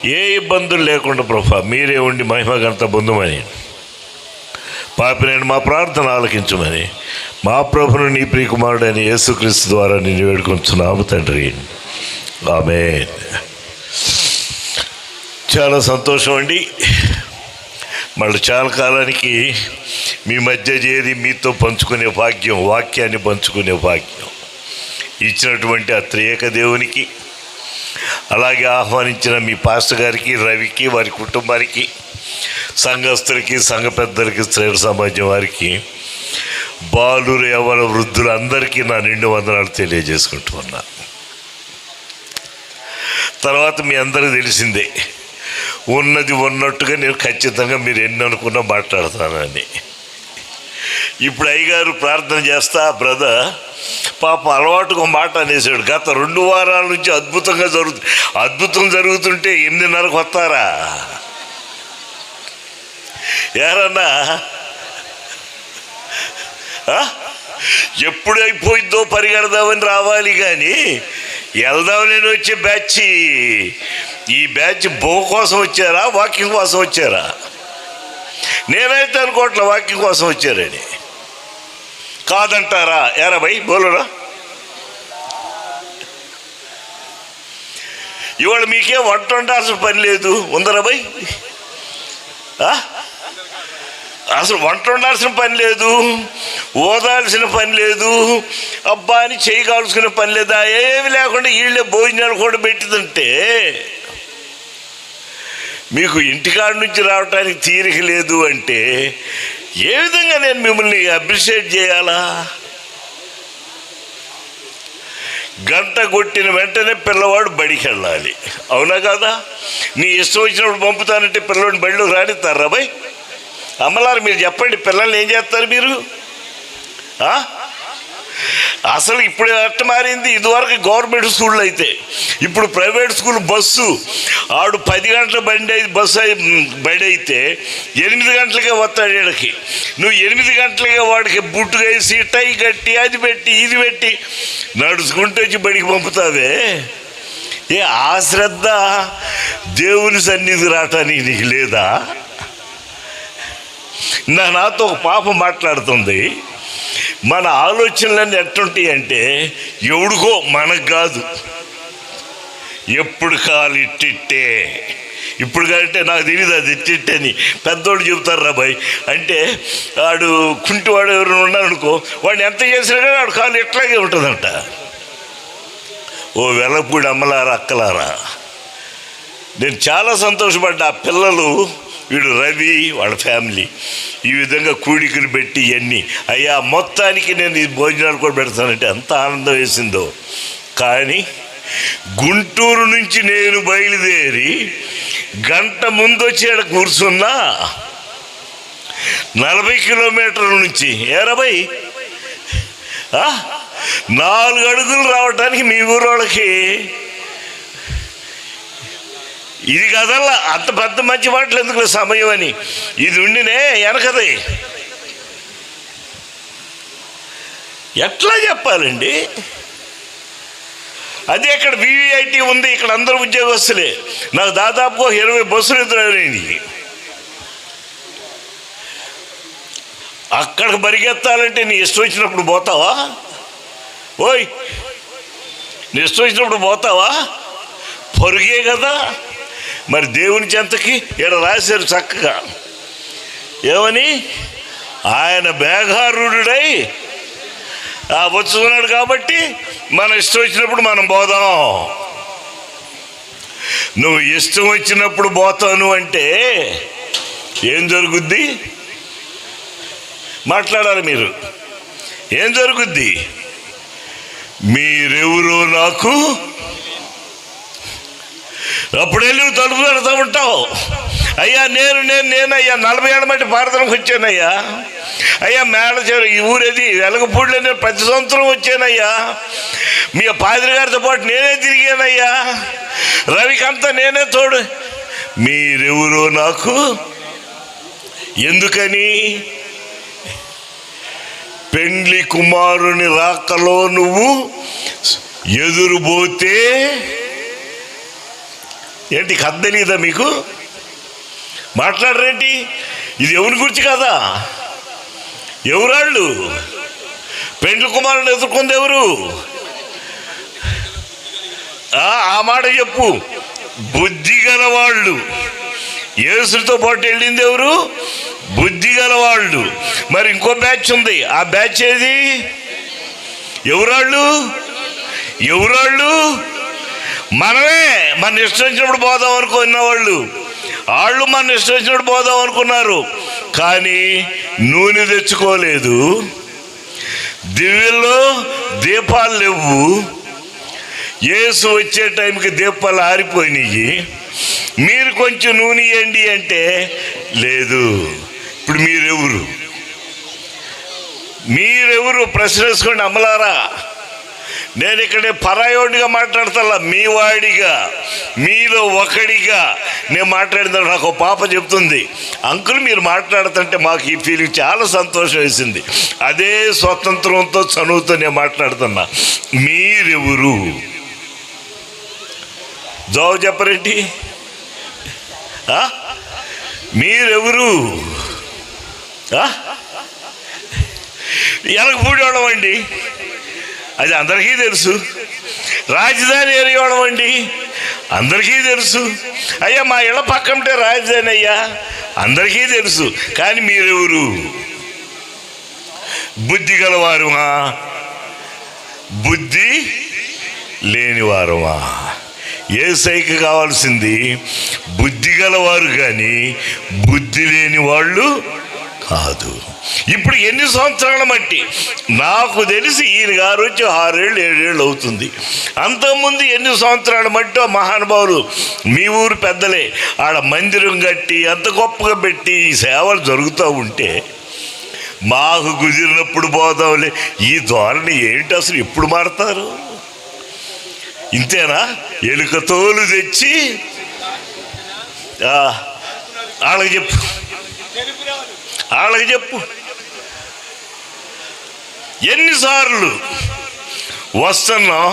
ఏ ఇబ్బందులు లేకుండా ప్రభా మీరే ఉండి మహిమగంత పొందుమని, పాపినైన మా ప్రార్థన ఆలకించమని మా ప్రభును నీ ప్రియకుమారుడైన యేసుక్రీస్తు ద్వారా నేను వేడుకొంచున్నాము తండ్రి. ఆమేన్. చాలా సంతోషం అండి. మళ్ళీ చాలా కాలానికి మీ మధ్య చేరి మీతో పంచుకునే భాగ్యం, వాక్యాన్ని పంచుకునే భాగ్యం ఇచ్చినటువంటి ఆ త్రియేక దేవునికి, అలాగే ఆహ్వానించిన మీ పాస్టర్ గారికి, రవికి, వారి కుటుంబానికి, సంఘస్థులకి, సంఘ పెద్దలకి, శ్రేణ సమాజం వారికి, బాలురు, యవ్వన వృద్ధులు అందరికీ నా నిండు వందనాలు తెలియజేసుకుంటున్నా. తర్వాత మీ అందరికీ తెలిసిందే, ఉన్నది ఉన్నట్టుగా నేను ఖచ్చితంగా మీరు ఎన్ని అనుకున్నా మాట్లాడతానని. ఇప్పుడు అయ్యగారు ప్రార్థన చేస్తా, బ్రదర్ పాప అలవాటుగా మాట అనేసాడు. గత 2 వారాల నుంచి అద్భుతం జరుగుతుంటే 8:30కు వస్తారా యారన్నా? ఎప్పుడు అయిపోయిందో పరిగెడదామని రావాలి, కానీ వెళ్దామని వచ్చే బ్యాచ్, ఈ బ్యాచ్ బో కోసం వచ్చారా, వాకింగ్ కోసం వచ్చారా? నేనైతే అనుకోవట్లే వాకింగ్ కోసం వచ్చారని. కాదంటారా? ఏరా భయ్ బోలురా. ఇవాళ మీకేం వంట వండాల్సిన పని లేదు, ఉందరా భయ్? అసలు వంట వండాల్సిన పని లేదు, ఓదాల్సిన పని లేదు, అబ్బా అని చేయగాల్సిన పని లేదా, ఏమి లేకుండా వీళ్ళే భోజనాలు కూడా పెట్టిందంటే మీకు ఇంటికాడ నుంచి రావడానికి తీరిక లేదు అంటే ఏ విధంగా నేను మిమ్మల్ని అప్రిషియేట్ చేయాలా? గంట కొట్టిన వెంటనే పిల్లవాడు బడికి వెళ్ళాలి, అవునా కదా? నీ ఇష్టం వచ్చినప్పుడు పంపుతానంటే పిల్లవాడిని బడిలోకి రానిస్తారా బాయ్? అమ్మలారు మీరు చెప్పండి, పిల్లల్ని ఏం చేస్తారు మీరు? అసలు ఇప్పుడు ఎట్ట మారింది? ఇదివరకు గవర్నమెంట్ స్కూళ్ళు అయితే, ఇప్పుడు ప్రైవేట్ స్కూల్ బస్సు ఆడు 10 గంటల బడి అయితే 8 గంటలకే వస్తాడు ఈడకి. నువ్వు 8 గంటలకే వాడికి బుట్టు వేసి టై కట్టి అది పెట్టి ఇది పెట్టి నడుచుకుంటూ వచ్చి బడికి పంపుతావే. ఆ శ్రద్ధ దేవుని సన్నిధి రావటానికి నీకు లేదా? నాతో ఒక పాప మాట్లాడుతుంది, మన ఆలోచనలన్నీ ఎట్టుంటాయి అంటే ఎవడికో మనకు కాదు, ఎప్పుడు కాలు ఇట్టిట్టే, ఇప్పుడు కంటే నాకు తెలియదు అది ఇట్టిట్టే అని పెద్దోళ్ళు చెబుతారు రా బాయ్. అంటే వాడు కుంటివాడు ఎవరైనా ఉన్నారనుకో, వాడిని ఎంత చేసినా కానీ వాడు కాలు ఇట్లాగే ఉంటుందంట. ఓ వెలపూడి అమ్మలారా, అక్కలారా, నేను చాలా సంతోషపడ్డా. ఆ పిల్లలు, వీడు రవి వాళ్ళ ఫ్యామిలీ ఈ విధంగా కూడికలు పెట్టి ఇవన్నీ, అయ్యా మొత్తానికి నేను ఈ భోజనాలు కూడా పెడతానంటే ఎంత ఆనందం వేసిందో. కానీ గుంటూరు నుంచి నేను బయలుదేరి గంట ముందు వచ్చి ఇక్కడ కూర్చున్నా, 40 కిలోమీటర్ల నుంచి 4 అడుగులు రావడానికి మీ ఊరోళ్ళకి ఇది కదల్లా. అంత పెద్ద మంచి మాటలు ఎందుకు సమయం అని ఇది ఉండినే వెనకది. ఎట్లా చెప్పాలండి? అదే ఇక్కడ వివిఐటి ఉంది, ఇక్కడ అందరూ ఉద్యోగస్తులే. నాకు దాదాపుగా 20 బస్సులు ఎదురైనవి. అక్కడికి పరిగెత్తాలంటే నీ ఇష్టం వచ్చినప్పుడు పోతావా? ఓయ్, నీ ఇష్టం వచ్చినప్పుడు పోతావా? పొరుగే కదా. మరి దేవుని చెంతకి ఇక్కడ రాశారు చక్కగా, ఏమని? ఆయన బేగారుడై వచ్చుకున్నాడు కాబట్టి మన ఇష్టం వచ్చినప్పుడు మనం పోదాం. నువ్వు ఇష్టం వచ్చినప్పుడు పోతాను అంటే ఏం జరుగుద్ది? మాట్లాడాలి మీరు. ఏం జరుగుద్ది? మీరెవరో నాకు అప్పుడే నువ్వు తలుపు పెడతా ఉంటావు. అయ్యా నేనయ్యా 40 ఏళ్ళ మట్టి భారతానికి వచ్చానయ్యా. అయ్యా మేడ ఈ ఊరేది వెలగపూడిలో నేను ప్రతి సంవత్సరం వచ్చానయ్యా. మీ పాదిరి గారితో పాటు నేనే తిరిగానయ్యా. రవికంతా నేనే తోడు. మీరెవరో నాకు ఎందుకని? పెండ్లి కుమారుని రాకలో నువ్వు ఎదురుపోతే ఏంటి కథ తెలియదా మీకు? మాట్లాడరేంటి? ఇది ఎవరి గురించి కదా? ఎవరాళ్ళు? పెండ్లి కుమారుని ఎదుర్కొంది ఎవరు? ఆ మాట చెప్పు. బుద్ధి గలవాళ్ళు. యేసుతో పాటు వెళ్ళింది ఎవరు? బుద్ధి గలవాళ్ళు. మరి ఇంకో బ్యాచ్ ఉంది. ఆ బ్యాచ్ ఏది? ఎవరాళ్ళు? మనమే. మన ఇష్టం వచ్చినప్పుడు పోదాం అనుకున్న వాళ్ళు మన ఇష్టం వచ్చినప్పుడు పోదాం అనుకున్నారు, కానీ నూనె తెచ్చుకోలేదు. దివ్యల్లో దీపాలు లేవు. యేసు వచ్చే టైంకి దీపాలు ఆరిపోయినాయి. మీరు కొంచెం నూనె ఇవ్వండి అంటే లేదు. ఇప్పుడు మీరెవరు ప్రశ్న వేసుకోండి అమ్మలారా. నేను ఇక్కడే పరాయోడిగా మాట్లాడతా, మీ వాడిగా, మీలో ఒకడిగా నేను మాట్లాడిన. నాకు ఒక పాప చెప్తుంది, అంకుల్ మీరు మాట్లాడుతుంటే మాకు ఈ ఫీలింగ్ చాలా సంతోషం వేసింది. అదే స్వతంత్రంతో చనువుతో నేను మాట్లాడుతున్నా. మీరెవరు? జవాబు చెప్పరేంటి? మీరెవరు? ఎలగపూడేవాళ్ళం అండి, అది అందరికీ తెలుసు. రాజధాని ఏరియావడం అండి, అందరికీ తెలుసు. అయ్యా మా ఇళ్ళ పక్కంటే రాజధాని అయ్యా, అందరికీ తెలుసు. కానీ మీరెవరు? బుద్ధి గలవారుమా, బుద్ధి లేనివారుమా? యేసయ్యకి కావాల్సింది బుద్ధి గలవారు కానీ బుద్ధి లేని వాళ్ళు కాదు. ఇప్పుడు ఎన్ని సంవత్సరాల మట్టి నాకు తెలిసి ఈయన గారు వచ్చి 6 ఏళ్ళు 7 ఏళ్ళు అవుతుంది. అంతకుముందు ఎన్ని సంవత్సరాల మట్టి మహానుభావులు మీ ఊరు పెద్దలే ఆడ మందిరం కట్టి అంత గొప్పగా పెట్టి ఈ సేవలు జరుగుతూ ఉంటే మాకు కుదిరినప్పుడు పోదాంలే. ఈ ధోరణి ఏంటి అసలు? ఎప్పుడు మారుతారు? ఇంతేనా? ఎలుక తోలు తెచ్చి వాళ్ళకి చెప్పు. ఎన్నిసార్లు వస్తున్నాం,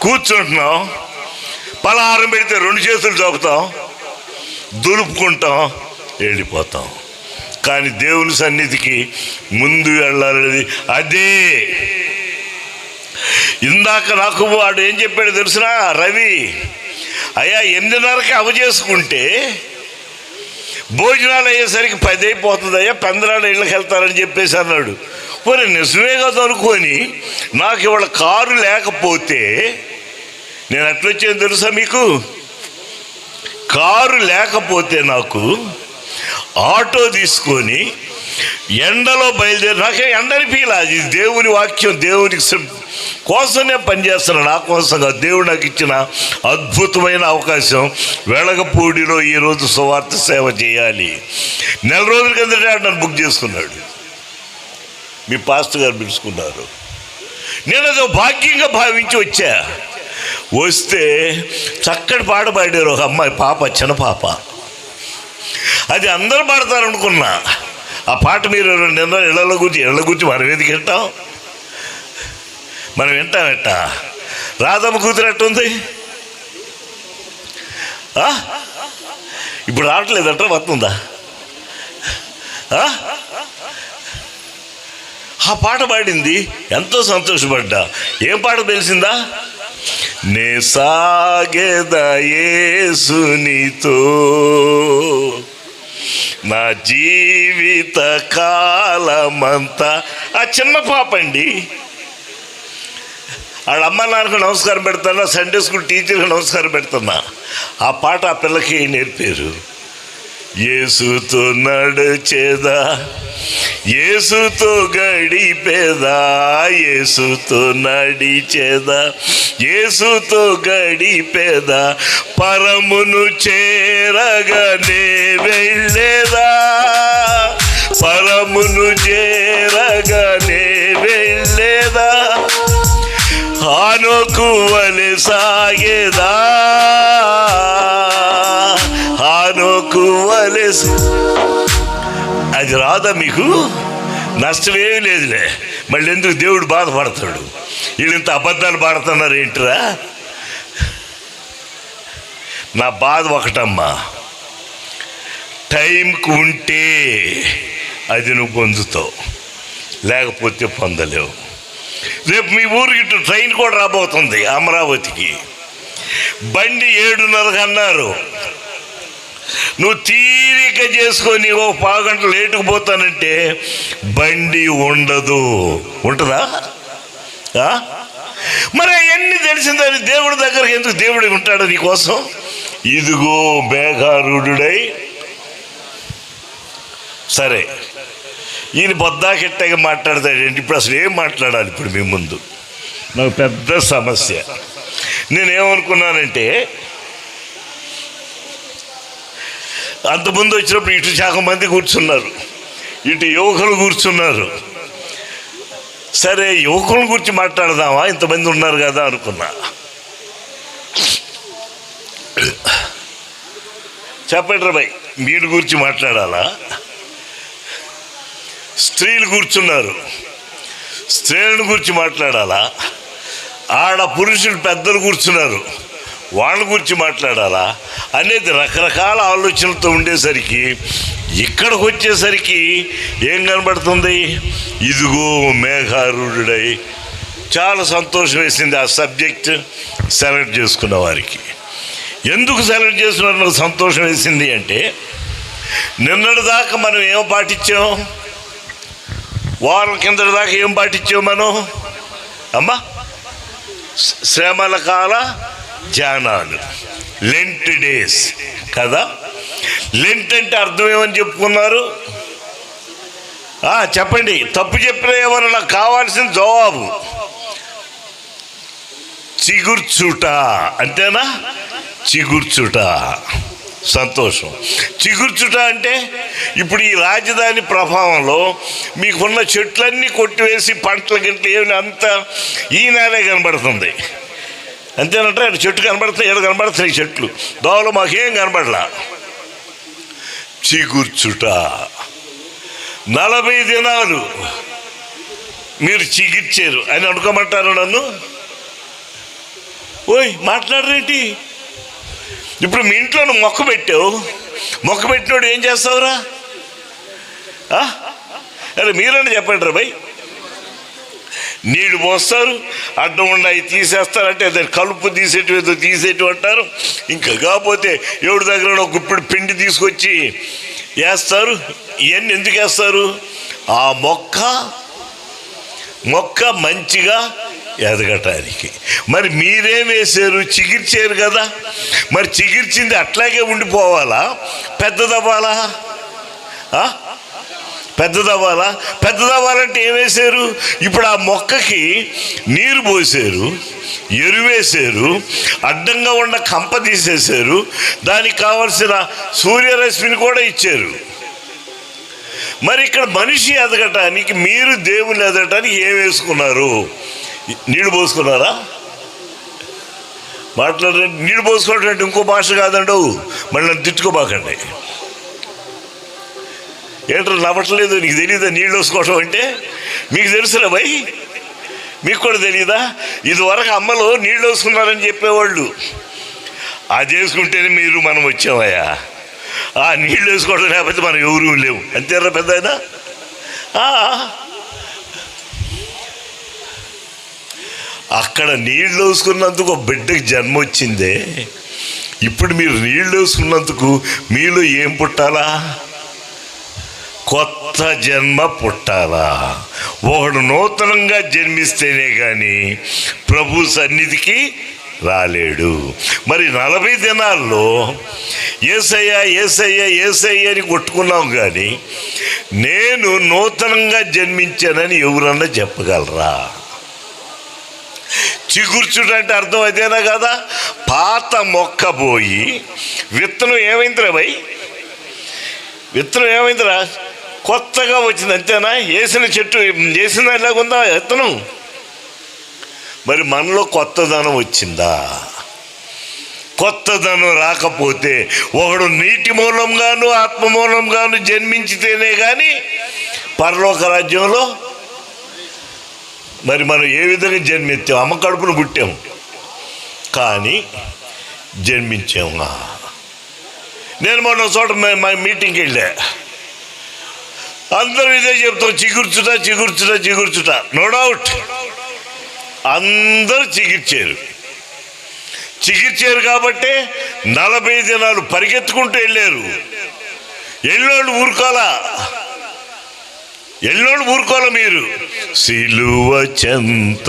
కూర్చుంటున్నాం, పలహారం పెడితే 2 చేతులు చాపుతాం, దులుపుకుంటాం, వెళ్ళిపోతాం. కానీ దేవుని సన్నిధికి ముందు వెళ్ళాలనేది అదే. ఇందాక నాకు వాడు ఏం చెప్పాడు తెలుసునా? రవి, అయ్యా 8:30కి చేసుకుంటే భోజనాలు అయ్యేసరికి 10 అయిపోతుంది అయ్యా, పెందరాడు ఇళ్ళకి వెళ్తారని చెప్పేసి అన్నాడు. మరి నిజమే కదా అనుకొని నాకు ఇవాళ కారు లేకపోతే నేను ఎట్లొచ్చాను తెలుసా మీకు? కారు లేకపోతే నాకు ఆటో తీసుకొని ఎండలో బయలుదేరి, నాకే ఎండని ఫీల్. అది దేవుని వాక్యం, దేవునికి కోసం నేను పనిచేస్తున్నాను, నా కోసంగా. దేవుడు నాకు ఇచ్చిన అద్భుతమైన అవకాశం. వెలగపూడిలో ఈరోజు సువార్త సేవ చేయాలి. 4 రోజుల కిందటే నన్ను బుక్ చేసుకున్నాడు, మీ పాస్టర్ గారు పిలుచుకున్నారు. నేను అదో భాగ్యంగా భావించి వస్తే చక్కటి పాట పాడారు ఒక అమ్మాయి, పాప, చిన్న పాప. అది అందరూ పాడతారనుకున్నా. ఆ పాట మీరు ఇళ్ళ గురించి మనం ఎందుకు వింటాం? మనం వింటామెట్ట? రాధమ్మ కూతురు ఎట్టుంది? ఇప్పుడు రావట్లేదంట, వస్తుందా? ఆ పాట పాడింది, ఎంతో సంతోషపడ్డా. ఏం పాట తెలిసిందా? నే సాగేదా యేసునితో నా జీవిత కాలమంతా. ఆ చిన్న పాప అండి. వాళ్ళ అమ్మ నాన్నకు నమస్కారం పెడుతున్నా, సండే స్కూల్ టీచర్కి నమస్కారం పెడుతున్నా. ఆ పాట ఆ పిల్లకి నేర్పారు. యేసుతో నడిచేదా, యేసుతో గడిపేదా, యేసుతో నడిచేదా, యేసుతో గడిపేదా, పరమును చేరగానే వెళ్ళేదా, పరమును చేరగానే వెళ్ళేదా, హానోకు వలె సాగేదా, హానోకు వలె. అది రాదా మీకు? నష్టమేమీ లేదులే. మళ్ళీ ఎందుకు దేవుడు బాధపడతాడు? వీళ్ళు ఇంత అబద్ధాలు పాడుతున్నారు ఏంటిరా? నా బాధ ఒకటమ్మా, టైంకు ఉంటే అది నువ్వు పొందుతావు, లేకపోతే పొందలేవు. రేపు మీ ఊరికి ట్రైన్ కూడా రాబోతుంది అమరావతికి. బండి 7:30 అన్నారు. నువ్వు తీరిక చేసుకొని ఓ పావుగంట లేటుకు పోతానంటే బండి ఉండదు. ఉంటుందా? మరి అవన్నీ తెలిసిందని దేవుడి దగ్గరకు ఎందుకు దేవుడు ఉంటాడు నీకోసం? ఇదిగో మేఘారూఢుడై. సరే, ఈయన బొద్దాకెట్టగా మాట్లాడతాడేంటి? ఇప్పుడు అసలు ఏం మాట్లాడాలి ఇప్పుడు మీ ముందు? నాకు పెద్ద సమస్య. నేనేమనుకున్నానంటే, అంతకుముందు వచ్చినప్పుడు ఇటు శాఖ మంది కూర్చున్నారు, ఇటు యువకులు కూర్చున్నారు. సరే, యువకుల గురించి మాట్లాడదామా, ఇంతమంది ఉన్నారు కదా అనుకున్నా. చెప్పండి రా భయ్, మీరు గురించి మాట్లాడాలా? స్త్రీలు కూర్చున్నారు, స్త్రీలను గురించి మాట్లాడాలా? ఆడ పురుషులు పెద్దలు కూర్చున్నారు, వాళ్ళ గురించి మాట్లాడాలా అనేది రకరకాల ఆలోచనలతో ఉండేసరికి ఇక్కడికి వచ్చేసరికి ఏం కనబడుతుంది? ఇదిగో మేఘారూఢుడై. చాలా సంతోషం వేసింది ఆ సబ్జెక్ట్ సెలెక్ట్ చేసుకున్న వారికి. ఎందుకు సెలెక్ట్ చేసుకున్న నాకు సంతోషం వేసింది అంటే, నిన్నటి దాకా మనం ఏం పాటించాం? వారం కిందటి దాకా ఏం పాటించాం మనం? అమ్మా, శ్రమల కాల ధ్యానాలు, లెంట్ డేస్ కదా. లెంట్ అంటే అర్థం ఏమని చెప్పుకున్నారు? చెప్పండి, తప్పు చెప్పిన ఏమన్నా నాకు కావాల్సిన జవాబు. చిగుర్చుట అంతేనా? చిగుర్చుట, సంతోషం. చిగుర్చుట అంటే ఇప్పుడు ఈ రాజధాని ప్రభావంలో మీకున్న చెట్లన్నీ కొట్టివేసి పంటల గింటలు ఏమి అంతా ఈ నేలే కనబడుతుంది. అంతేనంటే చెట్టు కనబడుతుంది, ఏడు కనబడుతున్నాయి చెట్లు, దోవలో మాకేం కనబడలా. చిగుర్చుట 40 దినాలు మీరు చిగిర్చారు అని అనుకోమంటారు నన్ను? ఓయ్ మాట్లాడరేంటి? ఇప్పుడు మీ ఇంట్లో నువ్వు మొక్క పెట్టావు, మొక్క పెట్టినోడు ఏం చేస్తావురా? అరే మీరన్నా చెప్పండి రా భయ్. నీళ్ళు పోస్తారు, అడ్డం ఉన్నాయి తీసేస్తారంటే దాన్ని కలుపు తీసేటి ఏదో తీసేటి అంటారు. ఇంకా కాకపోతే ఎవరి దగ్గర ఒక గుప్పిడి పిండి తీసుకొచ్చి వేస్తారు. ఇవన్నీ ఎందుకు వేస్తారు? ఆ మొక్క మంచిగా ఎదగటానికి. మరి మీరేం వేశారు? చిగిర్చారు కదా. మరి చిగిర్చింది అట్లాగే ఉండిపోవాలా, పెద్దదవ్వాలా? పెద్దదవ్వాలంటే ఏం వేశారు? ఇప్పుడు ఆ మొక్కకి నీరు పోసారు, ఎరువేశారు, అడ్డంగా ఉన్న కంప తీసేశారు, దానికి కావలసిన సూర్యరశ్మిని కూడా ఇచ్చారు. మరి ఇక్కడ మనిషి ఎదగటానికి, మీరు దేవుని ఎదగటానికి ఏం వేసుకున్నారు? నీళ్ళు పోసుకున్నారా? మాట్లాడండి. నీళ్ళు పోసుకోవడం అంటే ఇంకో భాష కాదండు, మళ్ళీ నన్ను తిట్టుకోబాకండి. ఏంటో నవ్వట్లేదు, నీకు తెలియదా నీళ్ళు వేసుకోవడం అంటే? మీకు తెలుసురా భయ్, మీకు కూడా తెలియదా? ఇదివరకు అమ్మలు నీళ్ళు వేసుకున్నారని చెప్పేవాళ్ళు. అది వేసుకుంటేనే మనం వచ్చామయ్యా. ఆ నీళ్ళు వేసుకోవడం లేకపోతే మనం ఎవరూ లేవు. అంతేరా పెద్ద అయినా? అక్కడ నీళ్ళు వేసుకున్నందుకు బిడ్డకి జన్మ వచ్చిందే. ఇప్పుడు మీరు నీళ్ళు వేసుకున్నందుకు మీలో ఏం పుట్టాలా? కొత్త జన్మ పుట్టాలా. ఒకడు నూతనంగా జన్మిస్తేనే కానీ ప్రభు సన్నిధికి రాలేడు. మరి 40 దినాల్లో యేసయ్య యేసయ్య యేసయ్య అని కొట్టుకున్నాం, కానీ నేను నూతనంగా జన్మించానని ఎవరన్నా చెప్పగలరా? చిగుర్చుడంటే అర్థం అదేనా కదా. పాత మొక్క పోయి విత్తనం ఏమైందిరా భయ్? విత్తనం ఏమైందిరా? కొత్తగా వచ్చింది, అంతేనా? వేసిన చెట్టు వేసిన ఎలాగుందా విత్తనం? మరి మనలో కొత్తదనం వచ్చిందా? కొత్తదనం రాకపోతే ఒకడు నీటి మూలంగాను ఆత్మ మూలంగాను జన్మించితేనే కానీ పరలోక రాజ్యంలో. మరి మనం ఏ విధంగా జన్మెత్తాం? అమ్మ కడుపును పుట్టాము, కానీ జన్మించామా? నేను మొన్న చోట మా మీటింగ్కి వెళ్ళా, అందరూ ఇదే చెప్తాం, చిగుర్చుట. నో డౌట్ అందరూ చిగిర్చారు కాబట్టి 40 దినాలు పరిగెత్తుకుంటూ వెళ్ళారు. ఎల్లోళ్ళు ఊరుకోల మీరు. సిలువ చెంత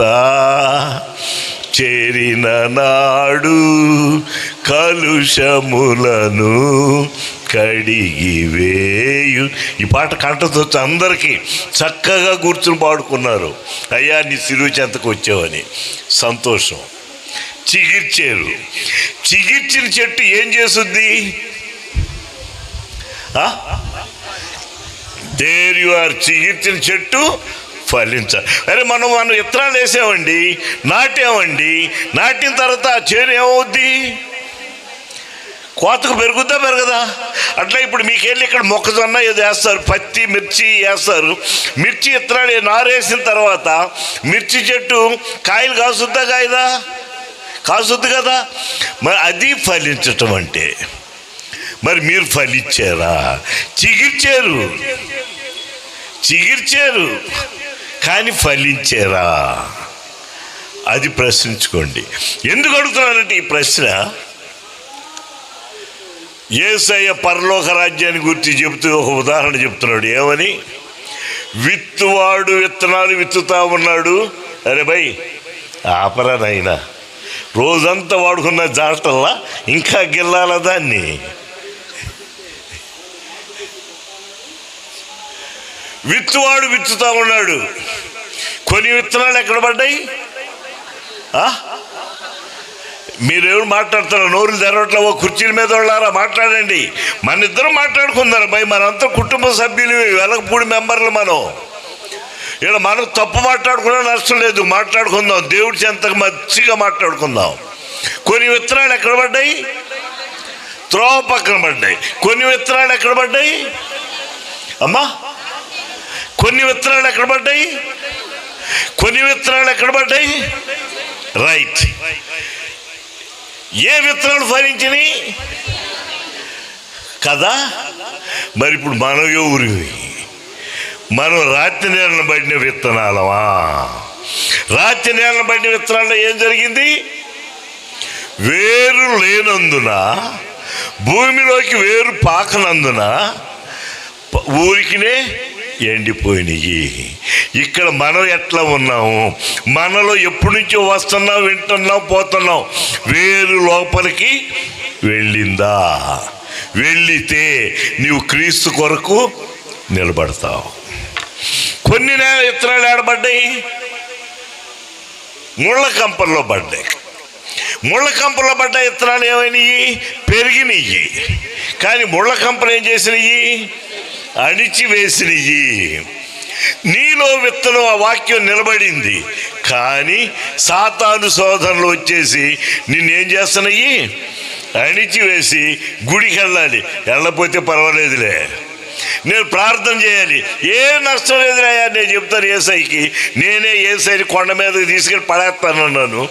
చేరిన నాడు కలుషములను కడిగి వేయు. ఈ పాట కంటతో అందరికీ చక్కగా కూర్చుని పాడుకున్నారు. అయ్యా నీ సిలువ చెంతకు వచ్చావని సంతోషం. చిగిర్చిన చెట్టు ఏం చేస్తుంది? There you are. చిగిర్చిన చెట్టు ఫలించాలి. అరే మనం విత్తనాలు వేసామండి, నాటిన తర్వాత ఆ చేను ఏమవుద్ది? కోతకు పెరగదా? అట్లా ఇప్పుడు మీకెళ్ళి ఇక్కడ మొక్కజొన్న ఏదో వేస్తారు, పత్తి, మిర్చి వేస్తారు. మిర్చి విత్తనాలు నారేసిన తర్వాత మిర్చి చెట్టు కాయలు కాసుద్ది కదా. మరి అది ఫలించటం అంటే. మరి మీరు ఫలించారా? చిగిర్చారు కానీ ఫలించారా? అది ప్రశ్నించుకోండి. ఎందుకు అడుగుతున్నానంటే ఈ ప్రశ్న, యేసయ్య పరలోక రాజ్యాన్ని గురించి చెబుతూ ఒక ఉదాహరణ చెప్తున్నాడు. ఏమని? విత్తువాడు విత్తనాలు విత్తుతా ఉన్నాడు. అరే భయ్ ఆపరా నాయనా, రోజంతా వాడుకున్న జాటల్లా ఇంకా గిల్లాల దాన్ని. విత్తువాడు విత్తుతా ఉన్నాడు. కొన్ని విత్తనాలు ఎక్కడ పడ్డాయి? మీరేమో మాట్లాడతారు, నోరులు తెరవట్లేవో, కుర్చీల మీద వాళ్ళారా మాట్లాడండి. మన ఇద్దరం మాట్లాడుకుందాం భయ్, మనంతా కుటుంబ సభ్యులు, వెలగపూడి మెంబర్లు. ఇలా మనం తప్పు మాట్లాడుకున్నా నష్టం లేదు, మాట్లాడుకుందాం. దేవుడి చెంతకు మంచిగా మాట్లాడుకుందాం. కొన్ని విత్తనాలు ఎక్కడ పడ్డాయి? త్రోవ పక్కన పడ్డాయి. కొన్ని విత్తనాలు ఎక్కడ పడ్డాయి అమ్మా? కొన్ని విత్తనాలు ఎక్కడ పడ్డాయి? రైట్. ఏ విత్తనాలు ఫలించినాయి కదా? మరి ఇప్పుడు మనం ఎవరివి? మనం రాత్రి నేలను పడిన విత్తనాలమా? రాత్రి నేలను పడిన విత్తనాల్లో ఏం జరిగింది? వేరు లేనందున, భూమిలోకి వేరు పాకనందున ఊరికినే ఎండిపోయినాయి. ఇక్కడ మనం ఎట్లా ఉన్నాము? మనలో ఎప్పటి నుంచో వస్తున్నాం, వింటున్నాం, పోతున్నాం. వేరు లోపలికి వెళ్ళిందా? వెళ్ళితే నీవు క్రీస్తు కొరకు నిలబడతావు. కొన్ని విత్తనాలు ఏడబడ్డాయి? ముళ్ళ కంపల్లో పడ్డాయి. ముళ్ళ కంపల్లో పడ్డ విత్తనాలు ఏమైనాయి? పెరిగినాయి. కానీ ముళ్ళ కంపలు ఏం చేసినాయి? అణిచివేసినవి. నీలో విత్తనం, ఆ వాక్యం నిలబడింది. కానీ సాతాను శోధనలు వచ్చేసి నిన్నేం చేస్తున్నాయి? అణిచివేసి గుడికి వెళ్ళపోతే పర్వాలేదులే, నేను ప్రార్థన చేయాలి, ఏ నష్టం లేదురాయా, నేను చెప్తాను యేసయ్యకి, నేనే యేసయ్యని కొండ మీదకి తీసుకెళ్ళి పడేస్తానన్నాను.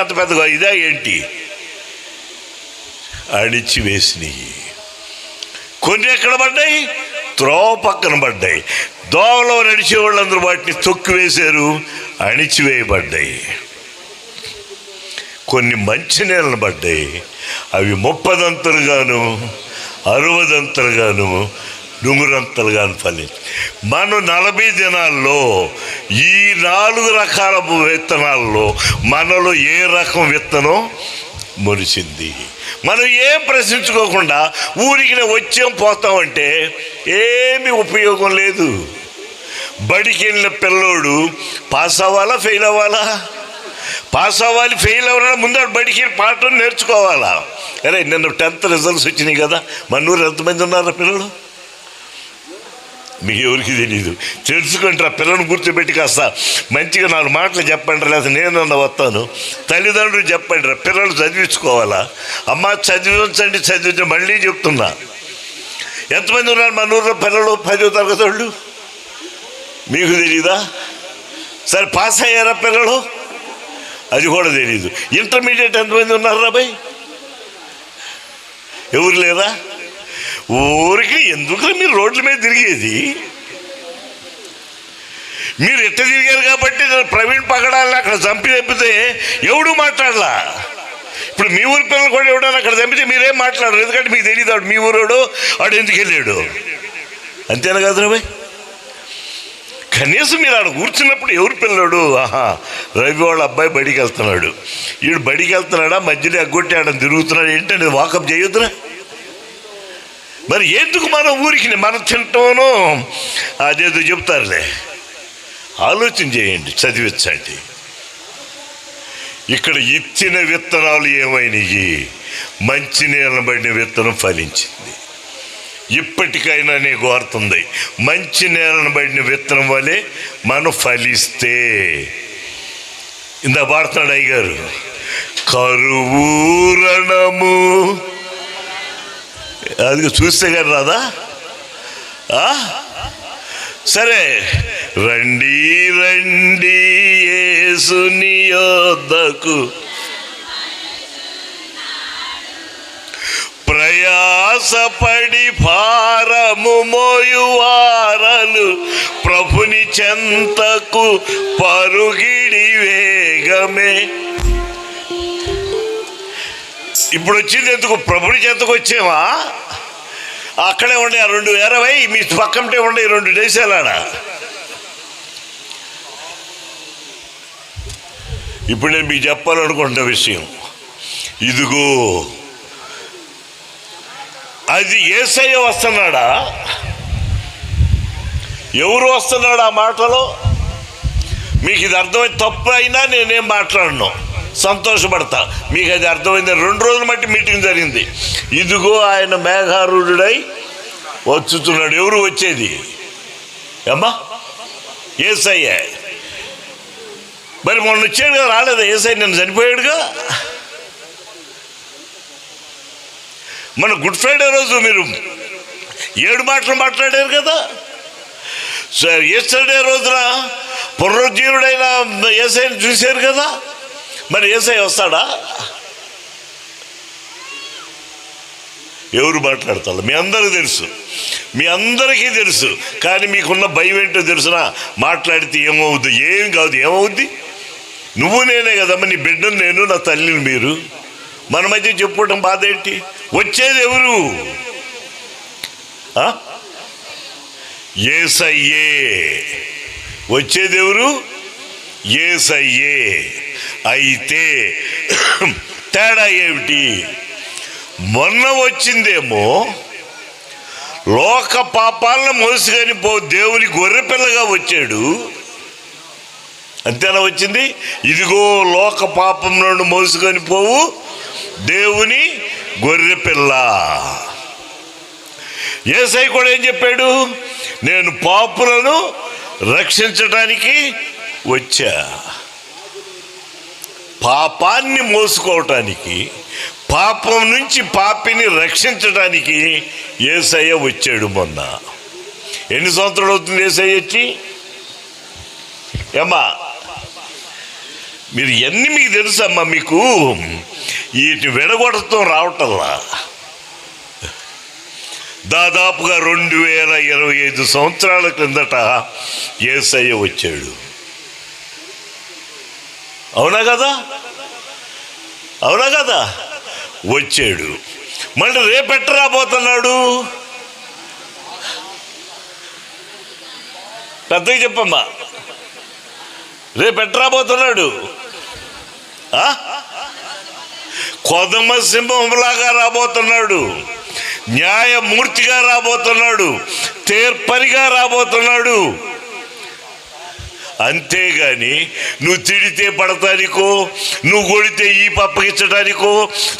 అంత పెద్దగా ఇదా ఏంటి? అణిచివేసినవి. కొన్ని ఎక్కడ పడ్డాయి? త్రోవ పక్కన పడ్డాయి. దోవలో నడిచే వాళ్ళందరూ వాటిని తొక్కివేశారు, అణిచివేయబడ్డాయి. కొన్ని మంచి నీళ్ళను పడ్డాయి. అవి 30 దంతలుగాను 60 దంతలుగాను 100 దంతలుగాను ఫలించి. మనం 40 దినాల్లో ఈ 4 రకాల విత్తనాల్లో మనలో ఏ రకం విత్తనం మొలిచింది? మనం ఏం ప్రశ్నించుకోకుండా ఊరికి వచ్చాం పోతామంటే ఏమీ ఉపయోగం లేదు. బడికి వెళ్ళిన పిల్లోడు పాస్ అవ్వాలా, ఫెయిల్ అవ్వాలా? పాస్ అవ్వాలి. ఫెయిల్ అవ్వాలన్నా ముందు బడికి పాఠం నేర్చుకోవాలా? అరే నిన్న 10th రిజల్ట్స్ వచ్చినాయి కదా, మన ఊరు ఎంతమంది ఉన్నారా పిల్లలు? మీకు ఎవరికి తెలీదు. తెలుసుకుంటారా? పిల్లలను కూర్చోబెట్టి కాస్త మంచిగా 4 మాటలు చెప్పండి, లేదా నేనన్నా వస్తాను. తల్లిదండ్రులు చెప్పండి రా, పిల్లలు చదివించుకోవాలా? అమ్మ చదివించండి మళ్ళీ చెప్తున్నా. ఎంతమంది ఉన్నారు మన ఊళ్ళో పిల్లలు 10వ తరగతి వాళ్ళు? మీకు తెలీదా? సరే పాస్ అయ్యారా పిల్లలు? అది కూడా తెలీదు. ఇంటర్మీడియట్ ఎంతమంది ఉన్నారా బాయ్? ఎవరు లేదా? ఊరికి ఎందుకు మీరు రోడ్ల మీద తిరిగేది? మీరు ఎట్ట తిరిగారు కాబట్టి ప్రవీణ్ పగడాలని అక్కడ చంపితే ఎవడు మాట్లాడలా. ఇప్పుడు మీ ఊరి పిల్లలు కూడా ఎవడన్నా అక్కడ చంపితే మీరేం మాట్లాడరు, ఎందుకంటే మీకు తెలియదు ఆడు మీ ఊరోడు, ఆడు ఎందుకు వెళ్ళాడు. అంతేనా కదా బాయ్? కనీసం మీరు ఆడ కూర్చున్నప్పుడు ఎవరు పిల్లడు, ఆహా రవి వాళ్ళ అబ్బాయి బడికి వెళ్తున్నాడు, వీడు బడికి వెళ్తున్నాడా, మధ్యలో ఎగ్గొట్టి ఆడ తిరుగుతున్నాడు ఏంటంటే వాకప్ చేయొద్దురా. మరి ఎందుకు మన ఊరికి మనం తింటామనో అదేదో చెప్తారులే, ఆలోచన చేయండి, చదివించండి. ఇక్కడ ఇచ్చిన విత్తనాలు ఏమైనాయి? మంచి నీళ్ళని పడిన విత్తనం ఫలించింది. ఇప్పటికైనా నీకు కోరుతుంది, మంచి నేలను పడిన విత్తనం వలె మనం ఫలిస్తే. ఇందా పాడుతున్నాడు అయ్యగారు, కరువూరణము. అది చూస్తే కానీ రాదా? సరే, రండి రండి యేసుని యొద్దకు, ప్రయాసపడి భారము మోయువారలు ప్రభుని చెంతకు పరుగిడి వేగమే. ఇప్పుడు వచ్చింది ఎందుకు? ప్రభుని చెంతకు వచ్చేవా? అక్కడే ఉండే 220 మీ పక్కంటే ఉండే 2 దేశాలాడ. ఇప్పుడు నేను మీకు చెప్పాలనుకుంటున్న విషయం ఇదిగో, అది యేసయ్య వస్తున్నాడా? ఎవరు వస్తున్నాడు ఆ మాటలో? మీకు ఇది అర్థమైంది? తప్పు అయినా నేనేం మాట్లాడను, సంతోషపడతా. మీకు అది అర్థమైంది. 2 రోజుల మట్టి మీటింగ్ జరిగింది. ఇదిగో ఆయన మేఘారూఢుడై వచ్చుతున్నాడు. ఎవరు వచ్చేది? అమ్మా యేసయ్య. మరి మొన్న వచ్చాడు కదా, రాలేదా యేసయ్య? నేను చనిపోయాడుగా. మన గుడ్ ఫ్రైడే రోజు మీరు 7 మాటలు మాట్లాడారు కదా. ఎస్టర్డే రోజున పునరుజ్జీవుడైన యేసయ్యను చూశారు కదా. మరి యేసయ్య వస్తాడా? ఎవరు మాట్లాడతారు? మీ అందరికీ తెలుసు, మీ అందరికీ తెలుసు. కానీ మీకున్న భయం ఏంటో తెలుసునా? మాట్లాడితే ఏమవుద్ది? ఏం కాదు. ఏమవుద్ది? నువ్వు నేనే కదమ్మా, నీ బిడ్డను నేను, నా తల్లిని మీరు. మన మధ్య చెప్పుకోవటం బాధ ఏంటి? వచ్చేది ఎవరు? యేసయ్యే. వచ్చేది ఎవరు? యేసయ్యే. అయితే తేడా ఏమిటి? మొన్న వచ్చిందేమో లోక పాపాలను మోసుకొని దేవుని గొర్రెపిల్లగా వచ్చాడు. అంతేనా వచ్చింది? ఇదిగో లోక పాపం నుండి మోసుకొని పోవు దేవుని గొర్రెపిల్ల. యేసయ్య కూడా ఏం చెప్పాడు? నేను పాపులను రక్షించడానికి వచ్చా. పాపాన్ని మోసుకోవటానికి, పాపం నుంచి పాపిని రక్షించడానికి యేసయ్య వచ్చాడు. మొన్న ఎన్ని సంవత్సరాలు అవుతుంది యేసయ్య వచ్చి? ఏమ్మా మీరు ఎన్ని మీకు తెలుసమ్మా? మీకు వీటిని విడగొడతాం రావటంలా. దాదాపుగా 2025 సంవత్సరాల క్రిందట యేసయ్య వచ్చాడు. అవునా కదా? అవునా కదా? వచ్చాడు. మళ్ళీ రేపెట్ట రాబోతున్నాడు? పెద్దగా చెప్పమ్మా, రేపెట్ట రాబోతున్నాడు? కొదమ సింహంలాగా రాబోతున్నాడు, న్యాయమూర్తిగా రాబోతున్నాడు, తీర్పరిగా రాబోతున్నాడు. అంతేగాని నువ్వు తిడితే పడటానికో, నువ్వు కొడితే ఈ పప్పగించడానికో,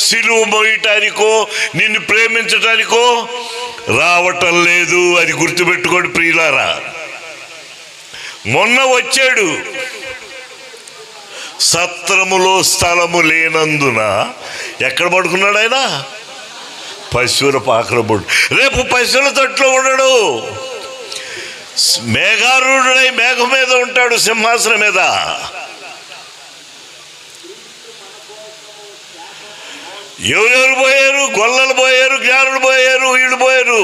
సిలువ మోయటానికో, నిన్ను ప్రేమించడానికో రావటం లేదు. అది గుర్తుపెట్టుకోండి ప్రియులారా. మొన్న వచ్చాడు, సత్రములో స్థలము లేనందున ఎక్కడ పడుకున్నాడు ఆయన? పశువుల పాకలో పడు. రేపు పశువుల తట్లో ఉండడు, మేఘారూఢుడై మేఘం మీద ఉంటాడు, సింహాసనం మీద. ఎవరెవరు పోయారు? గొల్లలు పోయారు, జ్ఞానులు పోయారు, వీళ్ళు పోయారు.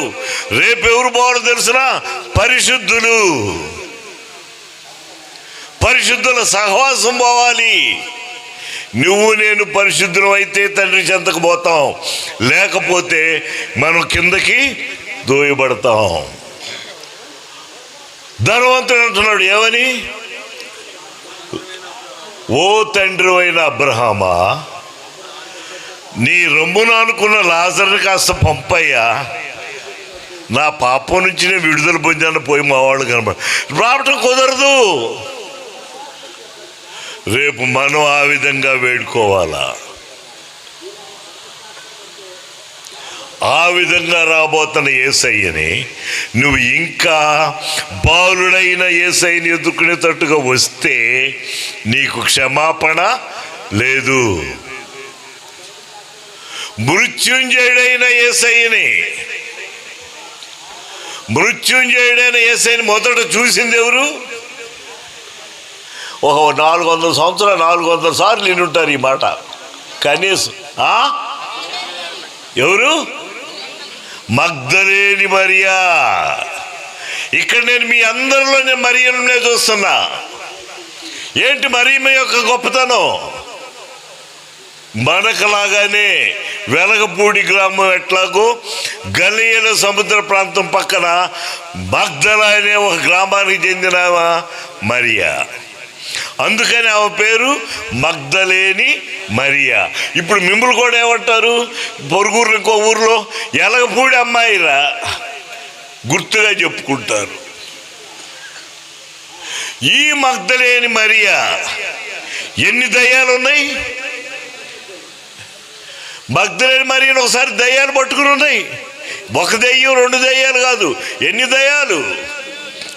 రేపు ఎవరు పోవాలో తెలిసిన? పరిశుద్ధులు. పరిశుద్ధుల సహవాసం పోవాలి. నువ్వు నేను పరిశుద్ధులం అయితే తండ్రి చెంతకు పోతాం, లేకపోతే మనం కిందకి దోయబడతాం. ధనవంతుడు అంటున్నాడు ఏమని? ఓ తండ్రి అయిన అబ్రహామా, నీ రొమ్మున అనుకున్న లాజరుని కాస్త పంపయ్యా, నా పాపం నుంచి నేను విడుదల పొందాను. పోయి మా వాళ్ళు రావటం కుదరదు. రేపు మనం ఆ విధంగా వేడుకోవాలా? ఆ విధంగా రాబోతున్న యేసయ్యని నువ్వు ఇంకా బాలుడైన యేసయ్యని ఎదుర్కొనేటట్టుగా వస్తే నీకు క్షమాపణ లేదు. మృత్యుంజయుడైన యేసయ్యని మొదట చూసింది ఎవరు? 400 సంవత్సరాలు 400 సార్లు వినుంటారు ఈ మాట కనీసం. ఎవరు? మగ్దలేని మరియా. ఇక్కడ నేను మీ అందరిలో మరియనే చూస్తున్నా. ఏంటి మరియమ్మ యొక్క గొప్పతనం? మనకులాగానే వెలగపూడి గ్రామం ఎట్లాగో గలియల సముద్ర ప్రాంతం పక్కన మగ్దల అనే ఒక గ్రామానికి చెందిన మరియా. అందుకని ఆమె పేరు మగ్దలేని మరియా. ఇప్పుడు మిమ్మల్ని కూడా ఏమంటారు? పొరుగురు ఇంకో ఊర్లో ఎలగపూడి అమ్మాయిరా గుర్తుగా చెప్పుకుంటారు. ఈ మగ్దలేని మరియా ఎన్ని దయ్యాలు ఉన్నాయి? మగ్దలేని మరియాను ఒకసారి దయ్యాలు పట్టుకుని ఉన్నాయి. ఒక దయ్యం 2 దయ్యాలు కాదు, ఎన్ని దయ్యాలు.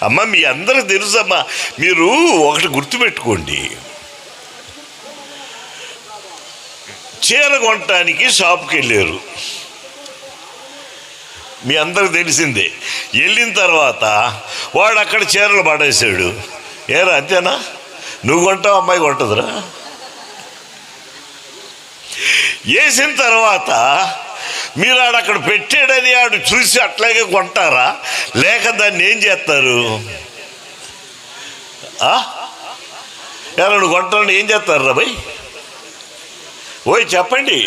అమ్మ మీ అందరికి తెలుసమ్మా. మీరు ఒకటి గుర్తుపెట్టుకోండి, చీర కొనటానికి షాప్కి వెళ్ళారు, మీ అందరికి తెలిసిందే. వెళ్ళిన తర్వాత వాడు అక్కడ చీరలు పడేసాడు. ఏరా అంతేనా? నువ్వు కొంటావు, అమ్మాయి కొంటదురా. వేసిన తర్వాత మీరు అక్కడ పెట్టాడని ఆడు చూసి అట్లాగే కొంటారా, లేక దాన్ని ఏం చేస్తారు? ఎవరు కొంటారని ఏం చేస్తారు రా భయ్? ఓయ్ చెప్పండి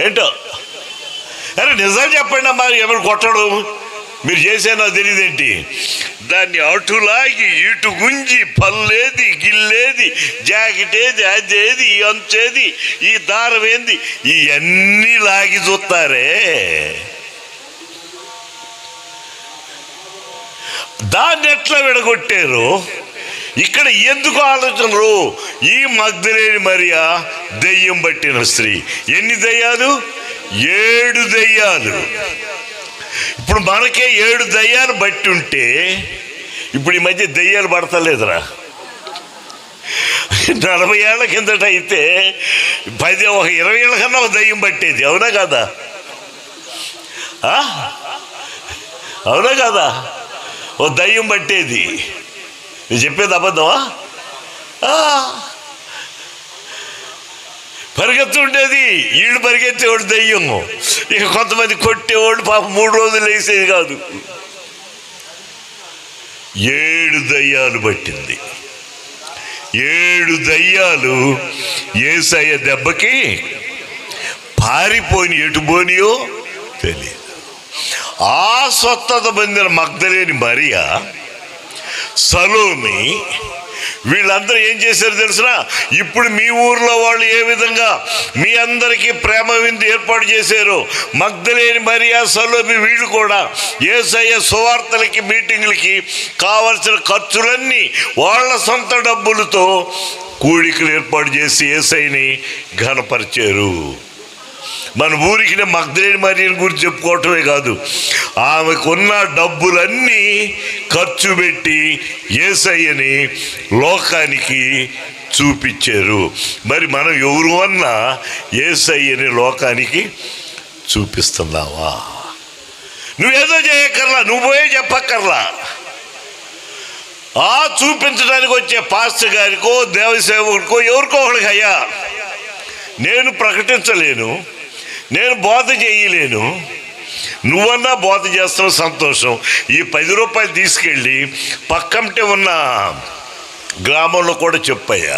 ఏంటో. అరే నిజాలు చెప్పండి అమ్మా. ఎవరు కొట్టడు మీరు చేసేనా తెలియదేంటి? దాన్ని అటులాగి ఇటు గుంజి పల్లేది గిల్లేది జాకెట్ ఏది అదేది అంచేది ఈ దారం ఏంది ఇవన్నీ లాగి చూస్తారే. దాన్ని ఎట్లా విడగొట్టారు? ఇక్కడ ఎందుకు ఆలోచనలు? ఈ మగ్దలేని మరియా దెయ్యం పట్టిన స్త్రీ. ఎన్ని దయ్యాలు? 7 దయ్యాలు. ఇప్పుడు మనకే 7 దయ్యాలు బట్టి ఉంటే ఇప్పుడు ఈ మధ్య దయ్యాలు పడతలేదురా. 40 ఏళ్ల కిందట అయితే 20 ఏళ్ళ కన్నా ఒక దయ్యం పట్టేది. అవునా కదా? అవునా కదా? ఓ దయ్యం పట్టేది. నేను చెప్పేది అబద్ధమా? పరిగెత్తుండేది. వీళ్ళు పరిగెత్తేవాడు దయ్యం. ఇక కొంతమంది కొట్టేవాళ్ళు పాప 3 రోజులు వేసేది కాదు. 7 దయ్యాలు పట్టింది. 7 దయ్యాలు యేసయ్య దెబ్బకి పారిపోయి ఎటు పోనియో తెలియదు. ఆ స్వస్థత పొందిన మగ్దలేని మరియా, సలోమి, వీళ్ళందరూ ఏం చేశారు తెలుసునా? ఇప్పుడు మీ ఊర్లో వాళ్ళు ఏ విధంగా మీ అందరికీ ప్రేమ విందు ఏర్పాటు చేశారు, మగ్దలేని మరియా, సలోమి వీళ్ళు కూడా యేసయ్య సువార్తలకి మీటింగులకి కావలసిన ఖర్చులన్నీ వాళ్ళ సొంత డబ్బులతో కూడికలు ఏర్పాటు చేసి యేసయ్యని ఘనపరిచారు. మన ఊరికి మగ్దలేని మరియని గురించి చెప్పుకోవటమే కాదు, ఆమెకున్న డబ్బులన్నీ ఖర్చు పెట్టి యేసయ్యని లోకానికి చూపించారు. మరి మనం ఎవరు అన్నా యేసయ్యని లోకానికి చూపిస్తున్నావా? నువ్వేదో చేయక్కర్లా, నువ్వు పోయే చెప్పక్కర్లా. చూపించడానికి వచ్చే పాస్టర్ గారికో దేవసేవకుడికో ఎవరికో ఒకరికి, అయ్యా నేను ప్రకటించలేను, నేను బోధ చేయలేను, నువ్వన్నా బోధ చేస్తావు, సంతోషం. ఈ 10 రూపాయలు తీసుకెళ్ళి పక్కంటే ఉన్న గ్రామంలో కూడా చెప్పయ్యా.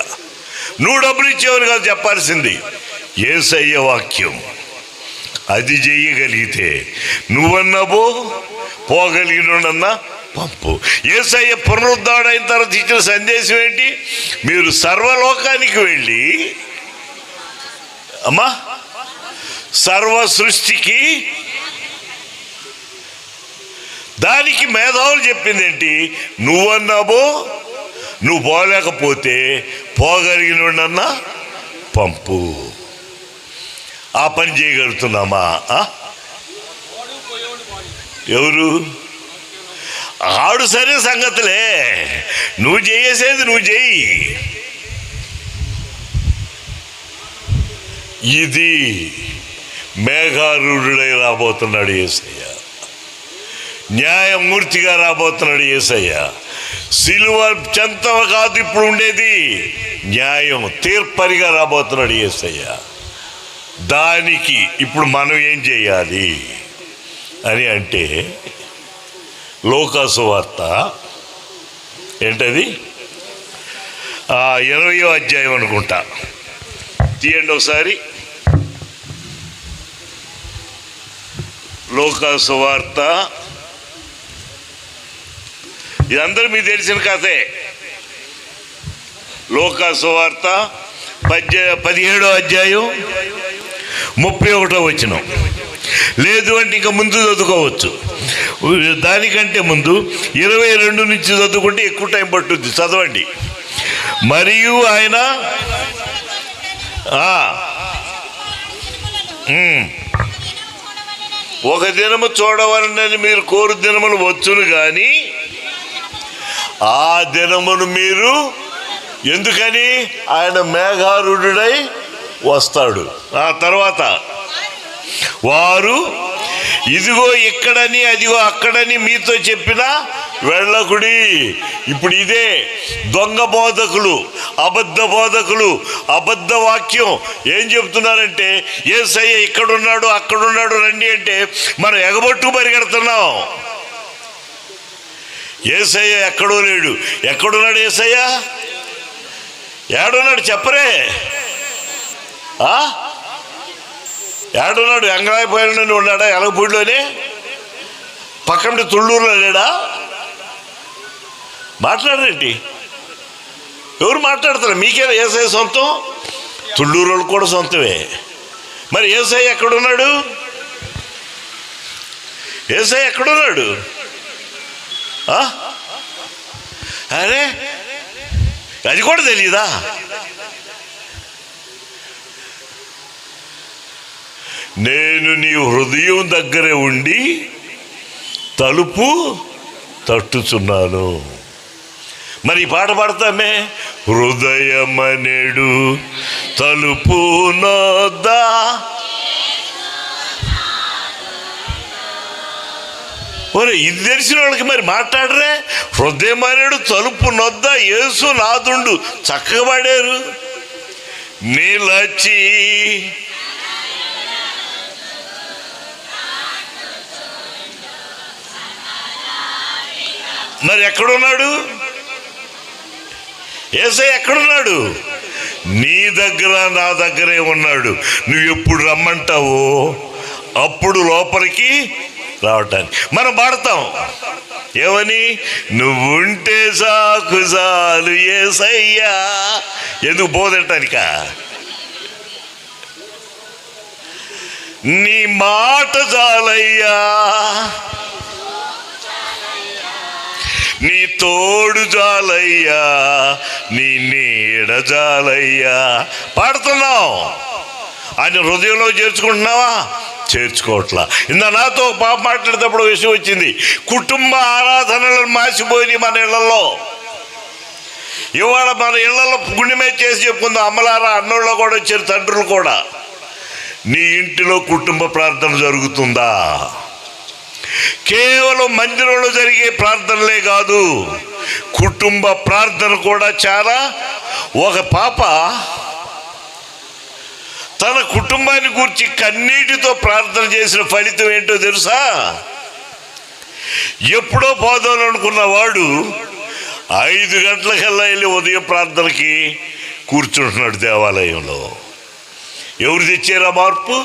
నువ్వు డబ్బులు ఇచ్చేవని కాదు చెప్పాల్సింది, యేసయ్య వాక్యం. అది చెయ్యగలిగితే నువ్వన్నా పోగలిగినన్నా పంపు. యేసయ్య పునరుద్ధరణ అయిన తర్వాత ఇచ్చిన సందేశం ఏంటి? మీరు సర్వలోకానికి వెళ్ళి అమ్మా సర్వ సృష్టికి. దానికి మేధావులు చెప్పింది ఏంటి? నువ్వు పోలేకపోతే పోగలిగినన్నా పంపు. ఆ పని చేయగలుగుతున్నామా? ఎవరు ఆడు? సరే సంగతులే, నువ్వు చేసేది నువ్వు చెయ్యి. ఇది మేఘారూఢుడై రాబోతున్నాడు యేసయ్య, న్యాయమూర్తిగా రాబోతున్నాడు యేసయ్య. సిలువ చెంతవ కాదు ఇప్పుడు ఉండేది, న్యాయం తీర్పరిగా రాబోతున్నాడు యేసయ్య. దానికి ఇప్పుడు మనం ఏం చేయాలి అని అంటే, లోకా సువార్త ఏంటది 20వ అధ్యాయం అనుకుంటా, తీయండి ఒకసారి. లోకా సువార్త, ఇదందరూ మీకు తెలిసిన కథే. లోకా సువార్త 17వ అధ్యాయం 31వ వచనం. లేదు అంటే ఇంకా ముందు చదువుకోవచ్చు, దానికంటే ముందు 22 నుంచి చదువుకుంటే ఎక్కువ టైం పట్టుద్ది. చదవండి. మరియు ఆయన ఒక దినము చూడవలనని మీరు కోరు దినములు వచ్చును కానీ ఆ దినమును మీరు ఎందుకని? ఆయన మేఘారూఢుడై వస్తాడు. ఆ తర్వాత వారు ఇదిగో ఇక్కడని అదిగో అక్కడని మీతో చెప్పినా వెళ్ళకుడి. ఇప్పుడు ఇదే దొంగ బోధకులు, అబద్ధ బోధకులు, అబద్ధ వాక్యం ఏం చెప్తున్నారంటే, యేసయ్య ఇక్కడున్నాడు అక్కడున్నాడు రండి అంటే మనం ఎగబట్టు పరిగెడుతున్నాం. యేసయ్య ఎక్కడో లేడు. ఎక్కడున్నాడు యేసయ్య? ఏడున్నాడు చెప్పరే? ఏడున్నాడు? ఎంగళాయిపోయిన ఉన్నాడా? ఎలగపూడిలోనే? పక్కన తుళ్ళూరులో లేడా? మాట్లాడరేంటి? ఎవరు మాట్లాడతారు? మీకే యేసయ్య సొంతం, తుళ్ళూరు వాళ్ళు కూడా సొంతమే. మరి యేసయ్య ఎక్కడున్నాడు? యేసయ్య ఎక్కడున్నాడు? అరే అది కూడా తెలియదా? నేను నీ హృదయం దగ్గరే ఉండి తలుపు తట్టుచున్నాను. మరి ఈ పాట పాడతామే, హృదయమనేడు తలుపు నొద్దా. ఒరే ఇది తెలిసిన వాళ్ళకి మరి మాట్లాడరే? హృదయమనేడు తలుపు నొద్దా యేసు నాదుండు. చక్కగా పాడారు. నిలచి మరి ఎక్కడున్నాడు? యేసయ్య ఎక్కడున్నాడు? నీ దగ్గర నా దగ్గరే ఉన్నాడు. నువ్వు ఎప్పుడు రమ్మంటావో అప్పుడు లోపలికి రావటానికి. మనం పాడతాం ఏమని? నువ్వుంటే సాకు చాలు యేసయ్యా. ఎందుకు బోధటానిక? నీ మాట చాలయ్యా, నీ తోడు జాలయ్యా, నీ నీడ జాలయ్యా. పాడుతున్నావు. ఆయన హృదయంలో చేర్చుకుంటున్నావా? చేర్చుకోవట్లా. ఇందా నాతో పాప మాట్లాడేటప్పుడు విషయం వచ్చింది. కుటుంబ ఆరాధనలను మాసిపోయినాయి మన ఇళ్లలో. ఇవాళ మన ఇళ్లలో గుండెమే చేసి చెప్పుకుందాం. అమ్మలారా, అన్నోళ్ళు కూడా వచ్చారు, తండ్రులు కూడా. నీ ఇంటిలో కుటుంబ ప్రార్థన జరుగుతుందా? కేవలం మందిరంలో జరిగే ప్రార్థనలే కాదు, కుటుంబ ప్రార్థన కూడా చాలా. ఒక పాప తన కుటుంబాన్ని గూర్చి కన్నీటితో ప్రార్థన చేసిన ఫలితం ఏంటో తెలుసా? ఎప్పుడో పోదామనుకున్న వాడు 5 గంటలకల్లా వెళ్ళి ఉదయం ప్రార్థనకి కూర్చుంటున్నాడు దేవాలయంలో. ఎవరు తెచ్చారా మార్పు?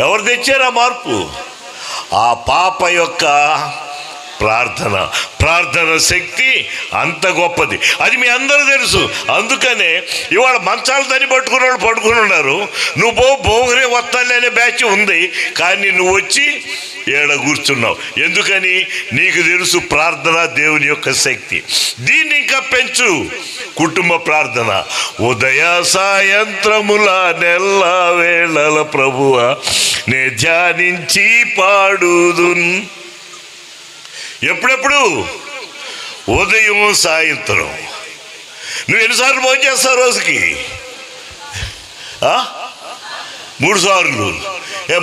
ఎవరు తెచ్చారా మార్పు? ఆ పాప యొక్క ప్రార్థన శక్తి అంత గొప్పది. అది మీ అందరూ తెలుసు. అందుకనే ఇవాళ మంచాలు తని పట్టుకున్న వాళ్ళు పడుకుని ఉన్నారు. నువ్వు బోగురే వస్తాలే అనే బ్యాచ్ ఉంది, కానీ నువ్వు వచ్చి ఏడ కూర్చున్నావు. ఎందుకని? నీకు తెలుసు ప్రార్థన దేవుని యొక్క శక్తి. దీన్ని ఇంకా పెంచు. కుటుంబ ప్రార్థన ఉదయ సాయంత్రముల నెల్ల వేళల ప్రభువా నే ధ్యానించి పాడుదున్. ఎప్పుడెప్పుడు? ఉదయం సాయంత్రం. నువ్వు ఎన్నిసార్లు భోజనం చేస్తావు రోజుకి? 3 సార్లు.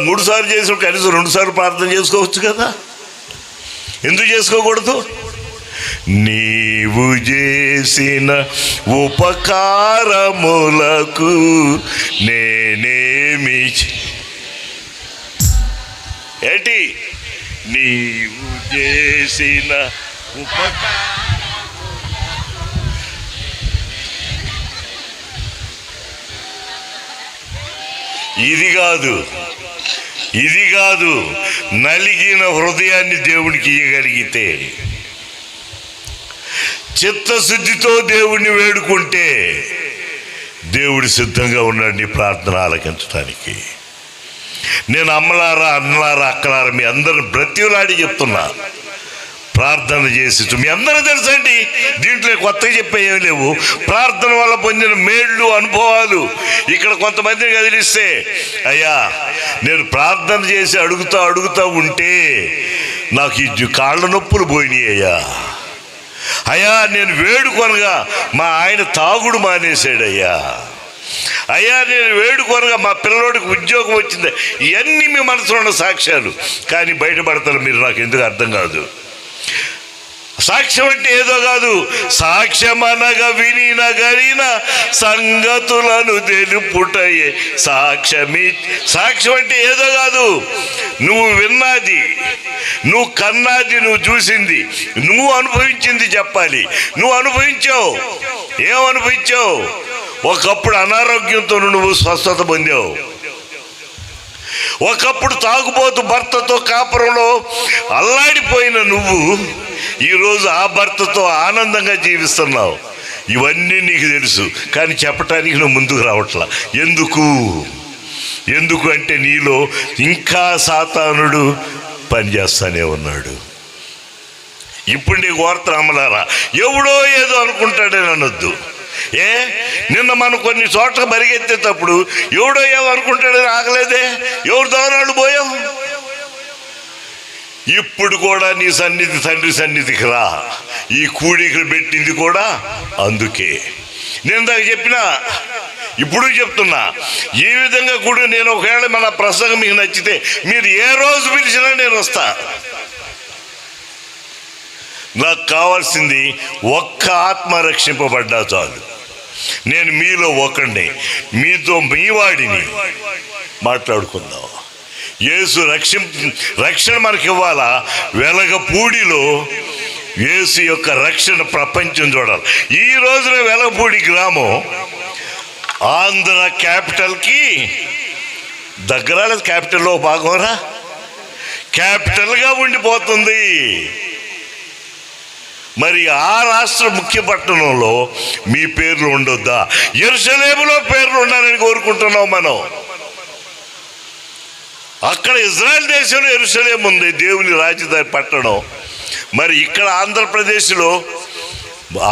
3 సార్లు చేసి కనీసం 2 సార్లు ప్రార్థన చేసుకోవచ్చు కదా. ఎందుకు చేసుకోకూడదు? నీవు చేసిన ఉపకారములకు నేనేమి ఏంటి? నీవు చేసిన ఇది కాదు నలిగిన హృదయాన్ని దేవునికి ఇవ్వగలిగితే, చిత్తశుద్ధితో దేవుణ్ణి వేడుకుంటే దేవుడు సిద్ధంగా ఉన్నాడు నీ ప్రార్థన ఆలకించడానికి. నేను అమ్మలారా, అన్నలారా, అక్కలారా మీ అందరిని బ్రతిలాడి చెప్తున్నా, ప్రార్థన చేసి. మీ అందరూ తెలుసండి, దీంట్లో కొత్తగా చెప్పే ఏమి లేవు. ప్రార్థన వల్ల పొందిన మేళ్ళు, అనుభవాలు. ఇక్కడ కొంతమందిని కదిలిస్తే, అయ్యా నేను ప్రార్థన చేసి అడుగుతా ఉంటే నాకు ఈ కాళ్ళ నొప్పులు పోయినాయి అయ్యా నేను వేడుకొనగా మా ఆయన తాగుడు మానేశాడయ్యా, నేను వేడుకొనగా మా పిల్లలోడికి ఉద్యోగం వచ్చింది. ఇవన్నీ మీ మనసులో ఉన్న సాక్ష్యాలు. కానీ బయటపడతారు మీరు, నాకు ఎందుకు అర్థం కాదు. సాక్ష్యం అంటే ఏదో కాదు. సాక్ష్యమనగా వినినగరిన సంగతులను తెలుపుటయే సాక్ష్యం అంటే ఏదో కాదు. నువ్వు విన్నది, నువ్వు కన్నది, నువ్వు చూసింది, నువ్వు అనుభవించింది చెప్పాలి. నువ్వు అనుభవించావు. ఏమనుభవించావు? ఒకప్పుడు అనారోగ్యంతో నువ్వు స్వస్థత పొందావు. ఒకప్పుడు తాగుబోతు భర్తతో కాపురంలో అల్లాడిపోయిన నువ్వు ఈరోజు ఆ భర్తతో ఆనందంగా జీవిస్తున్నావు. ఇవన్నీ నీకు తెలుసు, కానీ చెప్పటానికి నువ్వు ముందుకు రావట్లా. ఎందుకు అంటే నీలో ఇంకా సాతానుడు పనిచేస్తానే ఉన్నాడు. ఇప్పుడు నీకు వార్త అమ్మలారా, ఎవడో ఏదో అనుకుంటాడని అనొద్దు. నిన్న మనం కొన్ని చోట్ల పరిగెత్తేటప్పుడు ఎవడో ఏమనుకుంటాడని ఆగలేదే, ఎవరు దోనాడు పోయాం. ఇప్పుడు కూడా నీ సన్నిధి, తండ్రి సన్నిధికి రా. ఈ కూడికలు పెట్టింది కూడా అందుకే. నేను దానికి చెప్పినా, ఇప్పుడు చెప్తున్నా, ఈ విధంగా కూడా నేను ఒకవేళ మన ప్రసంగం మీకు నచ్చితే మీరు ఏ రోజు పిలిచినా నేను వస్తా. నాకు కావాల్సింది ఒక్క ఆత్మ రక్షింపబడ్డా చాలు. నేను మీలో ఒకడిని, మీతో మీ వాడిని. మాట్లాడుకుందాం. యేసు రక్షణ మనకి ఇవ్వాలా? వెలగపూడిలో యేసు యొక్క రక్షణ ప్రపంచం చూడాలి. ఈ రోజున వెలగపూడి గ్రామం ఆంధ్ర క్యాపిటల్కి దగ్గర, క్యాపిటల్లో భాగంరా, క్యాపిటల్గా ఉండిపోతుంది. మరి ఆ రాష్ట్ర ముఖ్య పట్టణంలో మీ పేర్లు ఉండొద్దా? యెరూషలేములో పేర్లు ఉండాలని కోరుకుంటున్నాం మనం. అక్కడ ఇజ్రాయెల్ దేశంలో యెరూషలేము ఉంది, దేవుని రాజధాని పట్టణం. మరి ఇక్కడ ఆంధ్రప్రదేశ్లో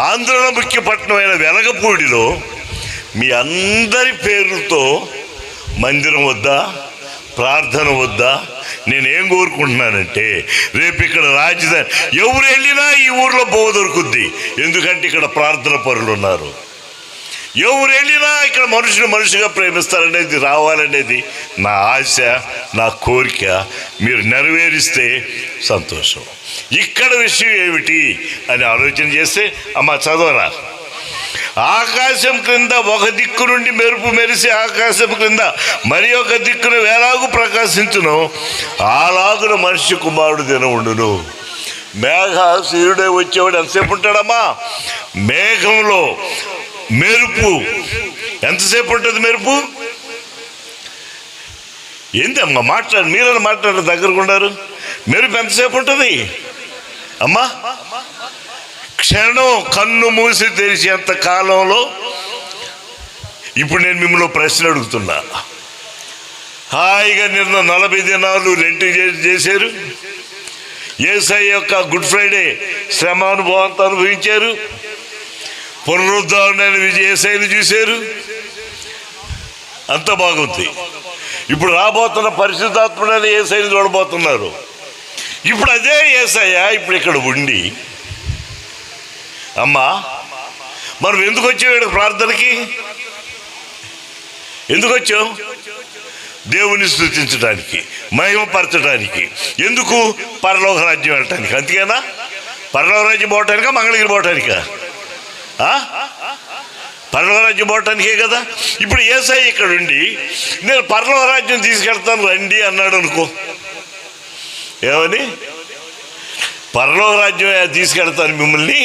ఆంధ్రలో ముఖ్య పట్టణమైన వెలగపూడిలో మీ అందరి పేర్లతో మందిరం వద్దా, ప్రార్థన వద్దా? నేనేం కోరుకుంటున్నానంటే, రేపు ఇక్కడ రాజధాని ఎవరు వెళ్ళినా ఈ ఊర్లో బోవ దొరుకుద్ది. ఎందుకంటే ఇక్కడ ప్రార్థన పరులు ఉన్నారు. ఎవరు వెళ్ళినా ఇక్కడ మనుషుగా ప్రేమిస్తారనేది, రావాలనేది నా ఆశ, నా కోరిక. మీరు నెరవేరిస్తే సంతోషం. ఇక్కడ విషయం ఏమిటి అని ఆలోచన చేస్తే, అమ్మ చదవరా, ఆకాశం క్రింద ఒక దిక్కు నుండి మెరుపు మెరిసి ఆకాశం క్రింద మరి ఒక దిక్కును వేలాగు ప్రకాశించును, అలాగున మనిషి కుమారుడు దినముండును. సూర్యుడే వచ్చేవాడు ఎంతసేపు ఉంటాడమ్మా? మేఘంలో మెరుపు ఎంతసేపు ఉంటుంది? మెరుపు ఏంటమ్మా మాట్లాడు, మీరన్నా మాట్లాడారు, దగ్గరకున్నారు. మెరుపు ఎంతసేపు ఉంటుంది అమ్మా? క్షణం కన్ను మూసి తెరిచేంత కాలంలో. ఇప్పుడు నేను మిమ్మల్ని ప్రశ్న అడుగుతున్నా. హాయిగా నిన్న 40 దినాలు లెంట్ చేశారు. యేసయ్య యొక్క గుడ్ ఫ్రైడే శ్రమానుభవంతో అనుభవించారు. పునరుద్ధరణ యేసయ్యను చూశారు. అంత బాగుంది. ఇప్పుడు రాబోతున్న పరిశుద్ధాత్ముడైన యేసయ్యను చూడబోతున్నారు. ఇప్పుడు అదే యేసయ్య ఇప్పుడు ఇక్కడ ఉండి, అమ్మా మనం ఎందుకు వచ్చావు ప్రార్థనకి? ఎందుకు వచ్చావు? దేవుని స్తుతించడానికి, మహిమపరచడానికి. ఎందుకు? పరలోక రాజ్యం వెళ్ళటానికి. అంతేనా? పరలోక రాజ్యం పోవటానికా, మంగళగిరి పోవటానికా? పరలోక రాజ్యం పోవటానికే కదా. ఇప్పుడు యేసయ్య ఇక్కడ ఉండి నేను పరలోక రాజ్యం తీసుకెళ్తాను రండి అన్నాడు అనుకో, ఏమని? పరలోక రాజ్యం తీసుకెళ్తాను మిమ్మల్ని,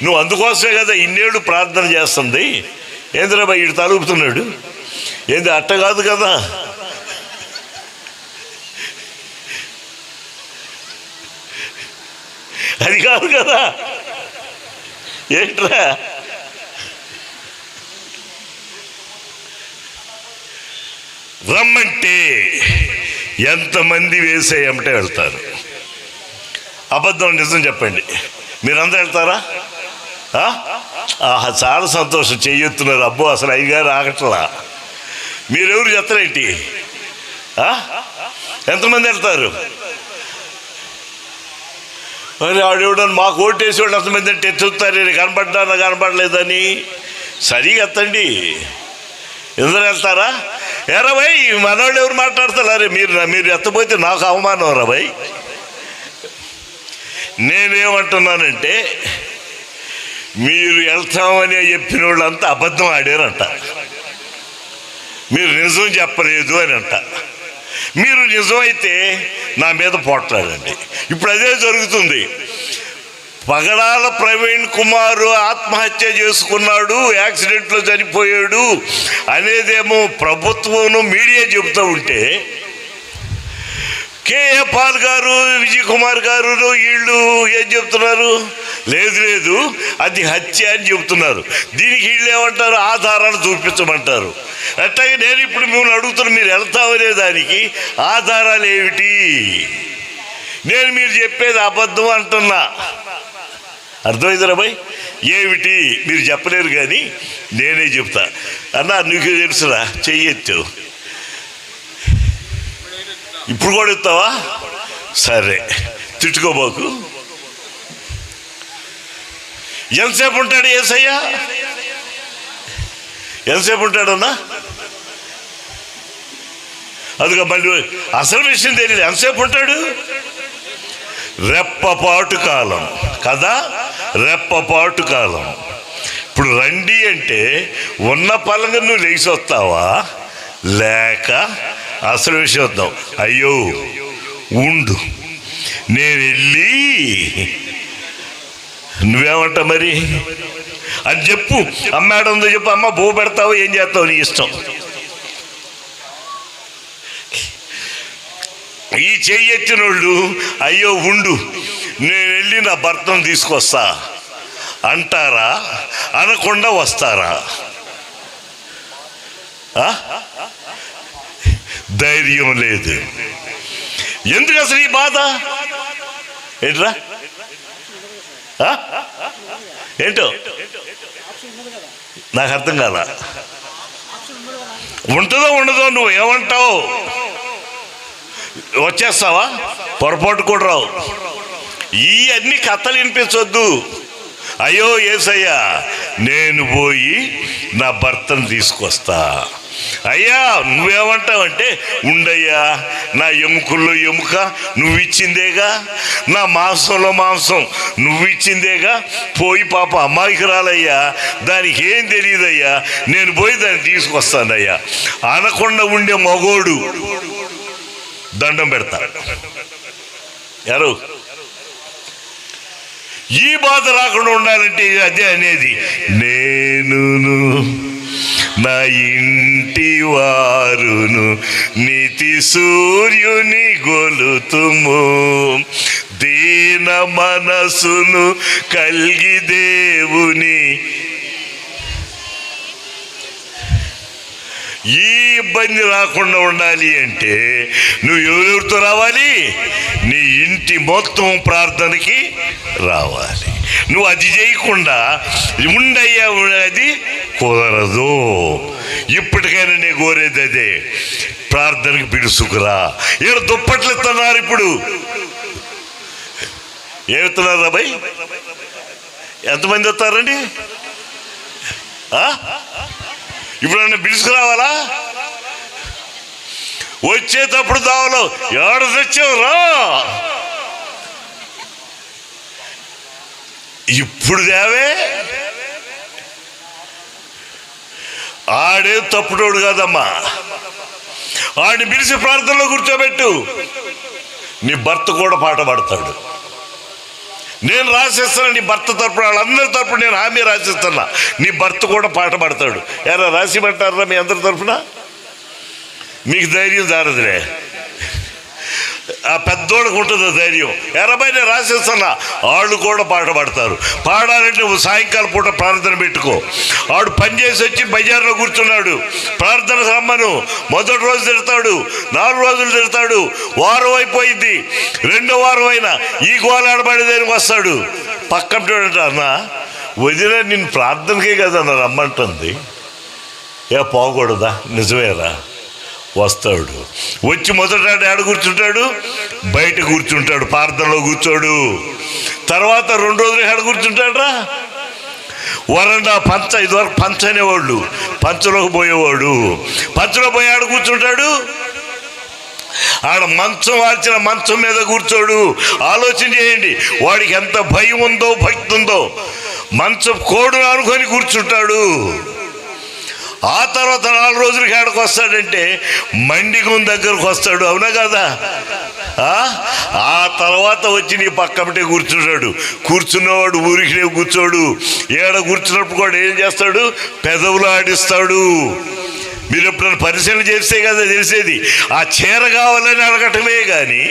నువ్వు అందుకోసమే కదా ఇన్నేళ్ళు ప్రార్థన చేస్తుంది. ఏంద్రా బాయ్ ఇటు తలుపుతున్నాడు, ఏంది అట్ట కాదు కదా. అది కాదు కదా. ఏంట్రా రమ్మంటే ఎంతమంది వేసేయమంటే వెళ్తారు? అబద్ధం నిజం చెప్పండి, మీరంతా వెళ్తారా? చాలా సంతోషం, చెయ్యొత్తున్నారు. అబ్బో అసలు అయ్యగారు ఆగట్లా. మీరెవరు చెప్తారేంటి? ఎంతమంది వెళ్తారు? మరి ఆడేవాడు మాకు ఓటేసేవాడు ఎంతమంది అంటే ఎత్తుతారు, కనపడలేదని. సరిగా ఎత్తండి. ఎందుకు వెళ్తారా? ఎరా భయ్ మనవాళ్ళు ఎవరు మాట్లాడతారు? మీరు ఎత్తపోతే నాకు అవమానం రా భయ్. నేనేమంటున్నానంటే మీరు వెళ్తామని చెప్పిన వాళ్ళంతా అబద్ధం ఆడారంట. మీరు నిజం చెప్పలేదు అని అంట. మీరు నిజమైతే నా మీద పోట్లాడండి. ఇప్పుడు అదే జరుగుతుంది. పగడాల ప్రవీణ్ కుమార్ ఆత్మహత్య చేసుకున్నాడు, యాక్సిడెంట్లో చనిపోయాడు అనేదేమో ప్రభుత్వం మీడియా చెబుతూ ఉంటే, కేఏ పాల్ గారు, విజయ్ కుమార్ గారు వీళ్ళు ఏం చెప్తున్నారు? లేదు అది హత్య అని చెబుతున్నారు. దీనికి వీళ్ళు ఏమంటారు? ఆధారాలు చూపించమంటారు. అట్లాగే నేను ఇప్పుడు మిమ్మల్ని అడుగుతున్నా, మీరు వెళ్తామనే దానికి ఆధారాలు ఏమిటి? నేను మీరు చెప్పేది అబద్ధం అంటున్నా. అర్థమైందిరా భయ్? ఏమిటి మీరు చెప్పలేరు కానీ నేనే చెప్తా. అన్నా నీకు తెలుసురా, చెయ్యొచ్చు. ఇప్పుడు కూడా ఇస్తావా? సరే, తిట్టుకోబోకు. ఎంతసేపు ఉంటాడు యేసయ్య? ఎంతసేపు ఉంటాడన్నా? అదిగా మళ్ళీ అసలు విషయం తెలియదు. ఎంతసేపు ఉంటాడు? రెప్పపాటు కాలం కదా, రెప్పపాటు కాలం. ఇప్పుడు రండి అంటే ఉన్న పలంగా నువ్వు లేచి వస్తావా, లేక అసలు విషయం వద్దాం? అయ్యో ఉండు, నేను వెళ్ళి నువ్వేమంటా మరి అని చెప్పు. అమ్మాడుందో చెప్పు. అమ్మ బో పెడతావు, ఏం చేస్తావు నీ ఇష్టం. ఈ చెయ్యెత్తినోళ్ళు అయ్యో ఉండు నేను వెళ్ళి నా భర్తను తీసుకొస్తా అంటారా? అనకుండా వస్తారా? ధైర్యం లేదు. ఎందుకు అసలు ఈ బాధ? ఏంట్రా? ఏంటో నాకు అర్థం కాదా. ఉంటుందో ఉండదో నువ్వు ఏమంటావు? వచ్చేస్తావా? పొరపాటు కూడా రావు. ఈ అన్ని కథలు వినిపించొద్దు. అయ్యో యేసయ్యా నేను పోయి నా భర్తను తీసుకొస్తా అయ్యా నువ్వేమంటావంటే, ఉండయ్యా, నా ఎముకల్లో ఎముక నువ్వు ఇచ్చిందేగా, నా మాంసంలో మాంసం నువ్వు ఇచ్చిందేగా, పోయి పాప అమ్మాయికి రాలయ్యా, దానికి ఏం తెలియదయ్యా, నేను పోయి దాన్ని తీసుకొస్తానయ్యా అనకుండా ఉండే మగోడు దండం పెడతా. ఎవరు ఈ బాధ రాకుండా ఉండాలంటే అదే అనేది, నేనును నా ఇంటి వారును నీతి సూర్యుని గొలుతుము, దీన మనసును కలిగి దేవుని. ఈ ఇబ్బంది రాకుండా ఉండాలి అంటే నువ్వు ఎవరెవరితో రావాలి? నీ ఇంటి మొత్తం ప్రార్థనకి రావాలి. నువ్వు అది చేయకుండా ఉండయ్యా, అది కుదరదు. ఇప్పటికైనా నేను కోరేది అదే, ప్రార్థనకి పిలుసుకురా. ఇక్కడ దుప్పట్లు ఇస్తున్నారు, ఇప్పుడు ఏమిస్తున్నారు రా భయ్? ఎంతమంది వస్తారండి? ఇప్పుడు నన్ను పిలుచుకురావాలా? వచ్చేటప్పుడు దావలో ఎవడ తెచ్చావురా, ఇప్పుడు దేవే. ఆడే తప్పుడోడు కాదమ్మా, ఆడిని పిలిచి ప్రార్థనలో కూర్చోబెట్టు. నీ భర్త కూడా పాట పాడతాడు. నేను రాసిస్తాను నీ భర్త తరపున, వాళ్ళందరి తరపున నేను హామీ రాసిస్తున్నా, నీ భర్త కూడా పాట పాడతాడు. ఎవరా రాసిమంటారా మీ అందరి తరపున? మీకు ధైర్యం జారదులే, ఆ పెద్దోళ్ళకు ఉంటుంది ధైర్యం. ఎనభై నేను రాసిస్తున్నా, వాళ్ళు కూడా పాట పాడతారు. పాడాలంటే నువ్వు సాయంకాలం పూట ప్రార్థన పెట్టుకో. వాడు పనిచేసి వచ్చి బజార్లో కూర్చున్నాడు, ప్రార్థనకు రమ్మను. మొదటి రోజు తిడతాడు, 4 రోజులు తిడతాడు, వారం అయిపోయింది, 2వ వారం అయినా ఈ గోలాడబడేదానికి వస్తాడు. పక్కన చూడంట, అన్న వదిలే నిన్ను ప్రార్థనకే కదన్న రమ్మంటుంది, ఏ పోకూడదా? నిజమేరా. వస్తాడు, వచ్చి మొదట ఆడ కూర్చుంటాడు, బయట కూర్చుంటాడు, ప్రార్థనలో కూర్చోడు. తర్వాత 2 రోజులు ఆడ కూర్చుంటాడా, వరండా పంచ, ఇదివరకు పంచ అనేవాళ్ళు, పంచలోకి పోయేవాడు, పంచలో పోయి ఆడ కూర్చుంటాడు. ఆడ మంచం వాల్చిన మంచం మీద కూర్చోడు. ఆలోచన చేయండి, వాడికి ఎంత భయం ఉందో, భక్తి ఉందో. మంచం కోడును అనుకొని కూర్చుంటాడు. ఆ తర్వాత 4 రోజులకి ఆడకు వస్తాడంటే మండిగుం దగ్గరకు వస్తాడు, అవునా కదా? ఆ తర్వాత వచ్చి నీ పక్కపటే కూర్చుంటాడు. కూర్చున్నవాడు ఊరికి కూర్చోడు. ఏడ కూర్చున్నప్పుడు కూడా ఏం చేస్తాడు? పెదవులు ఆడిస్తాడు. మీరు ఎప్పుడైనా పరిశీలన చేస్తే కదా తెలిసేది. ఆ చీర కావాలని అడగటమే కానీ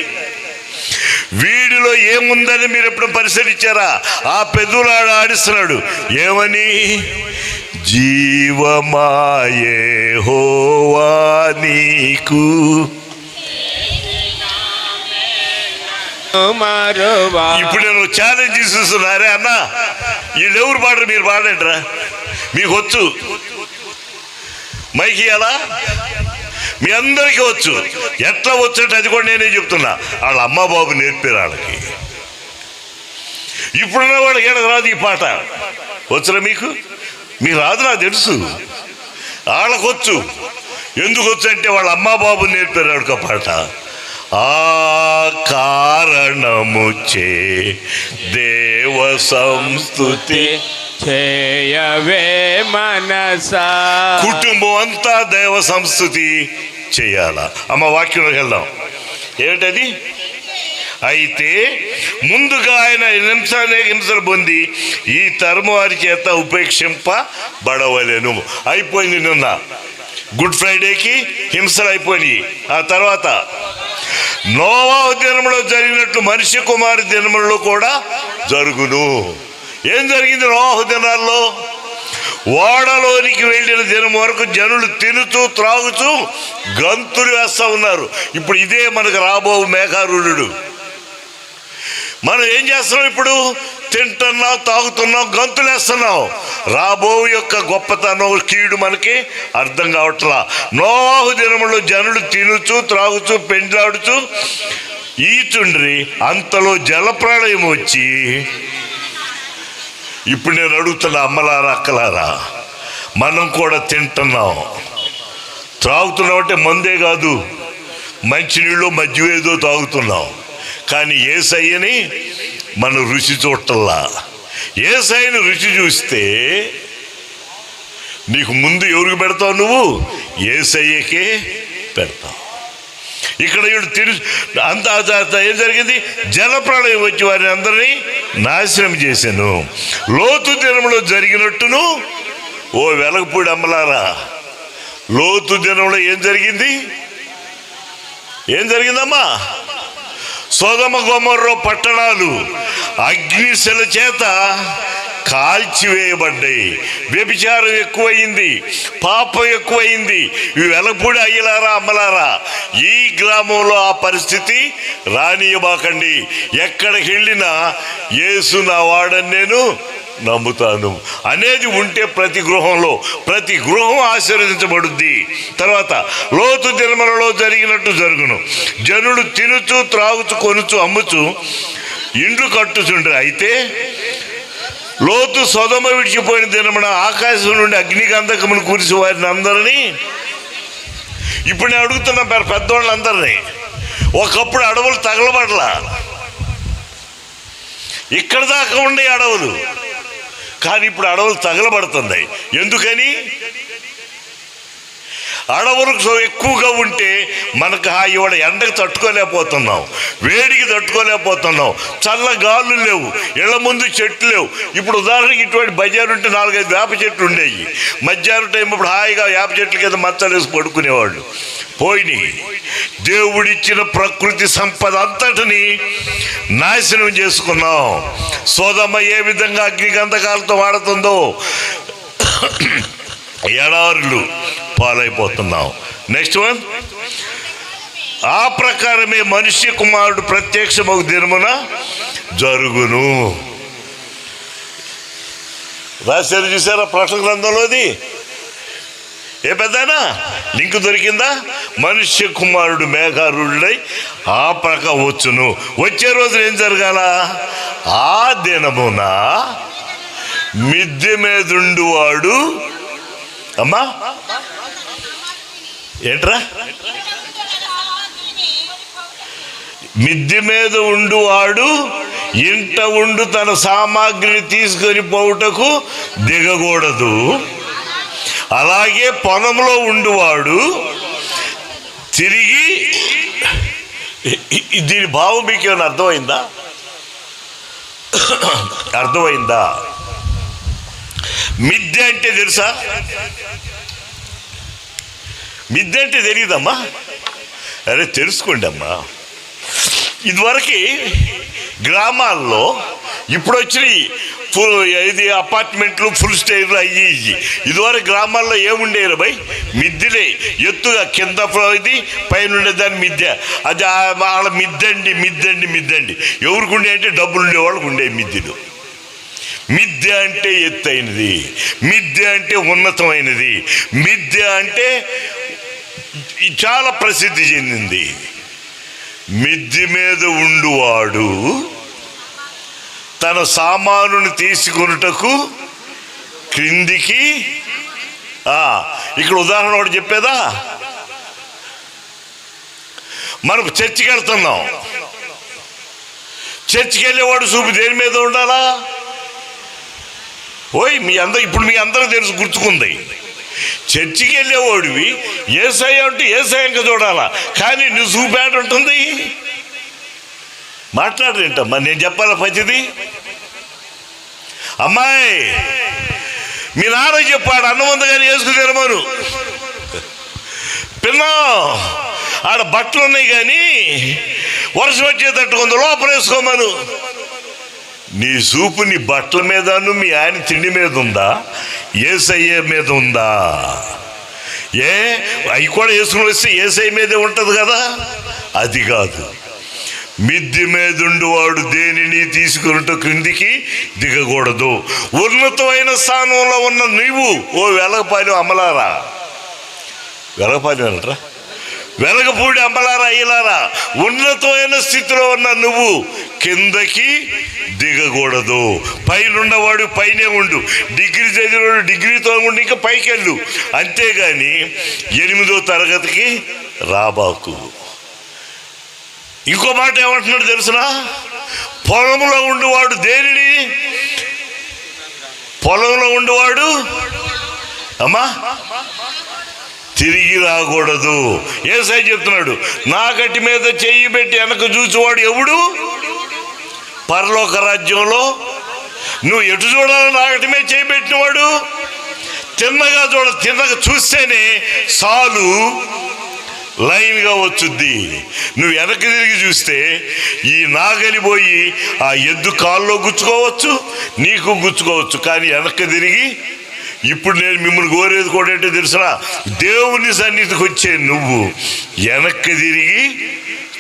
వీడిలో ఏముందని మీరు ఎప్పుడు పరిశీలించారా? ఆ పెదవులు ఆడిస్తున్నాడు. ఏమని? జీవమాయే హోవా నీకు. ఇప్పుడు నేను ఛాలెంజ్ చూస్తున్నారే అన్న, వీళ్ళు ఎవరు పాడరు, మీరు పాడండిరా, మీకు వచ్చు. మైకి ఎలా మీ అందరికీ వచ్చు. ఎట్లా వచ్చంటే అది కూడా నేనే చెప్తున్నా. వాళ్ళ అమ్మ బాబు నేర్పారు వాళ్ళకి. ఇప్పుడున్న వాళ్ళకి ఏడకు రాదు ఈ పాట. వచ్చరా మీకు? మీకు రాదు, నాకు తెలుసు. వాళ్ళకొచ్చు. ఎందుకు వచ్చు అంటే వాళ్ళ అమ్మ బాబు నేర్పారు వాడికి పాట. ఆ కారణము చే దేవ సంస్తుతి చేయవే మనసా. కుటుంబం అంతా దైవ సంస్తుతి చేయాలా. అమ్మ వాక్యంలోకి వెళ్దాం. ఏమిటది? అయితే ముందుగా ఆయన హింసలు పొంది ఈ తరము వారి చేత ఉపేక్షింపబడవలెను. అయిపోయింది. నిన్న గుడ్ ఫ్రైడేకి హింసలు అయిపోయినాయి. ఆ తర్వాత నోవాహు దినములో జరిగినట్లు మనిషి కుమారు దినములలో కూడా జరుగును. ఏం జరిగింది నోవాహు దినాల్లో? ఓడలోనికి వెళ్ళిన దినం వరకు జనులు తినుతూ త్రాగుతూ గంతులు వేస్తూ ఉన్నారు. ఇప్పుడు ఇదే మనకు రాబో మేఘారుడు. మనం ఏం చేస్తున్నాం? ఇప్పుడు తింటున్నాం, తాగుతున్నాం, గంతులు వేస్తున్నాం. రాబో యొక్క గొప్పతనం, కీడు మనకి అర్థం కావట్లా. నోవాహు దినములో జనులు తినుచు త్రాగుచూ పెండ్లాడుచూ ఈచుండ్రి. అంతలో జలప్రళయం వచ్చి, ఇప్పుడు నేను అడుగుతున్నా అమ్మలారా, అక్కలారా, మనం కూడా తింటున్నాం, త్రాగుతున్నావు అంటే మందే కాదు, మంచినీళ్ళు మజ్జిగ ఏదో తాగుతున్నాం. కానీ యేసయ్యని మనం రుచి చూడటల్లా. యేసయ్యని రుచి చూస్తే నీకు ముందు ఎవరికి పెడతావు? నువ్వు యేసయ్యకే పెడతావు. ఇక్కడ అంత ఏం జరిగింది? జలప్రళయం వచ్చి వారిని అందరినీ నాశనం చేశాను. లోతు దినంలో జరిగినట్టును ఓ వెలగపూడి అమ్మలారా, లోతు దినంలో ఏం జరిగింది? ఏం జరిగిందమ్మా? సొదొమ గొమొర్రా పట్టణాలు అగ్నిశిల చేత కాల్చివేయబడ్డాయి. వ్యభిచారం ఎక్కువయింది, పాపం ఎక్కువయింది. ఇవి వెలగపూడి అయ్యలారా, అమ్మలారా, ఈ గ్రామంలో ఆ పరిస్థితి రానియబాకండి. ఎక్కడికి వెళ్ళినా యేసు నా వాడని నేను నమ్ముతాను అనేది ఉంటే ప్రతి గృహం ఆశీర్వదించబడుద్ది. తర్వాత లోతు దినములలో జరిగినట్టు జరుగును. జనులు తినుచు త్రాగుచు కొనుచు అమ్ముచు ఇండ్లు కట్టుచుండ్రు. అయితే లోతు సొదొమ విడిచిపోయిన దినమున ఆకాశం నుండి అగ్నిగంధకమును కురిసి వారిని అందరినీ, ఇప్పుడు నేను అడుగుతున్నా పెద్దవాళ్ళందరినీ, ఒకప్పుడు అడవులు తగలబడలా, ఇక్కడ దాకా ఉండే అడవులు, కానీ ఇప్పుడు అడవులు తగలబడుతున్నాయి. ఎందుకని? అడవులు ఎక్కువగా ఉంటే మనకు ఇవాళ ఎండకు తట్టుకోలేకపోతున్నాం, వేడికి తట్టుకోలేకపోతున్నాం, చల్ల గాలు లేవు, ఇళ్ల ముందు చెట్లు లేవు. ఇప్పుడు ఉదాహరణకి ఇటువంటి బజారు ఉంటే 4-5 వేప చెట్లు ఉండేవి. మధ్యాహ్నం టైం ఇప్పుడు హాయిగా వేప చెట్ల కింద మచ్చలు వేసి పడుకునేవాళ్ళు. పోయినాయి. దేవుడిచ్చిన ప్రకృతి సంపద అంతటిని నాశనం చేసుకున్నాం. సొదొమ ఏ విధంగా అగ్నిగంధకాలతో వాడుతుందో ఎడారులు పాలైపోతున్నాం. నెక్స్ట్ వన్, ఆ ప్రకారమే మనుష్య కుమారుడు ప్రత్యక్షమగు దినమున జరుగును. రాశారు చూసారా ప్రకటన గ్రంథంలోది? ఏ పెద్దనా లింక్ దొరికిందా? మనుష్య కుమారుడు మేఘారూఢుడై ఆ ప్రక వచ్చును. వచ్చే రోజున ఏం జరగాల? ఆ దినమున మిద్దె మీదుండువాడు, అమ్మా ఏంట్రా, మిద్దె మీద ఉండువాడు ఇంట ఉండు తన సామాగ్రిని తీసుకొని పోవుటకు దిగకూడదు. అలాగే పొలంలో ఉండువాడు తిరిగి, దీని భావం మీకు ఏమైనా అర్థమైందా? మిద్దె అంటే తెలుసా? మిద్దె అంటే తెలియదమ్మా? అరే తెలుసుకోండి అమ్మా. ఇదివరకు గ్రామాల్లో, ఇప్పుడు వచ్చినాయి ఇది అపార్ట్మెంట్లు, ఫుల్ స్టైర్లు అయ్యి ఇవి. ఇదివరకు గ్రామాల్లో ఏముండేరు భయ్? మిద్దెలే, ఎత్తుగా కింద ఇది పైన ఉండేదాన్ని మిద్దె. అది వాళ్ళ మిద్దండి. ఎవరికి ఉండే అంటే డబ్బులు ఉండేవాళ్ళకి ఉండే మిద్దెలు. మిద్దె అంటే ఎత్తైనది, మిద్దె అంటే ఉన్నతమైనది, మిద్దె అంటే చాలా ప్రసిద్ధి చెందింది. మిద్దె మీద ఉండువాడు తన సామానుని తీసుకొనుటకు క్రిందికి, ఇక్కడ ఉదాహరణ ఒకటి చెప్పేదా? మనం చర్చికి వెళ్తున్నాం, చర్చికి వెళ్ళేవాడు చూపు దేని మీద ఉండాలా? ఇప్పుడు మీ అందరూ తెలుసు, గుర్తుకుంది. చర్చికి వెళ్ళేవాడివి యేసయ్య అంటే యేసయ్యంగా చూడాలా, కానీ నువ్వు చూపేట ఉంటుంది. మాట్లాడరేంటమ్మా, నేను చెప్పాలా పచ్చిది? అమ్మాయి, మీ నాన్న చెప్పాడు అన్నం ఉంది కానీ వేసుకు తినమను. పిల్ల ఆడ బట్టలు ఉన్నాయి కానీ వర్షం వచ్చేటట్టుకుంది, లోపల వేసుకోమను. నీ చూపు నీ బట్టల మీదను మీ ఆయన తిండి మీద ఉందా? యేసయ్య మీద ఉందా? అవి కూడా వేసుకుని వస్తే యేసయ్య మీదే ఉంటుంది కదా. అది కాదు. మిద్దె మీదుండు వాడు దేనిని తీసుకున్నట్టు క్రిందికి దిగకూడదు. ఉన్నతమైన స్థానంలో ఉన్న నీవు, ఓ వెలగపాలెం అమ్మలారా, వెలగపాలెం అనట్రా, వెలగపూడి అమ్మలారా, అయ్యలారా, ఉన్నతమైన స్థితిలో ఉన్న నువ్వు కిందకి దిగకూడదు. పైనున్నవాడు పైనే ఉండు, డిగ్రీ చదివినవాడు డిగ్రీతో ఉండి ఇంకా పైకి వెళ్ళు, అంతేగాని 8వ తరగతికి రాబాకు. ఇంకో మాట ఏమంటున్నాడు తెలుసునా? పొలంలో ఉండేవాడు దేనిని? పొలంలో ఉండేవాడు అమ్మా తిరిగి రాకూడదు. యేసయ్య చెప్తున్నాడు, నా గట్టి మీద చెయ్యి పెట్టి వెనక చూసేవాడు ఎవడు పరలోక రాజ్యంలో. నువ్వు ఎటు చూడాలి? నా గట్టి మీద చెయ్యి పెట్టినవాడు తిన్నగా తిన్నగా చూస్తేనే చాలు, లైన్గా వచ్చుద్ది. నువ్వు వెనక్కి తిరిగి చూస్తే ఈ నాగలిపోయి ఆ ఎద్దు కాల్లో గుచ్చుకోవచ్చు, నీకు గుచ్చుకోవచ్చు. కానీ వెనక్కి తిరిగి ఇప్పుడు నేను మిమ్మల్ని కోరేది కూడా ఏంటో తెలుసునా? దేవుని సన్నిధికి వచ్చే నువ్వు వెనక్కి తిరిగి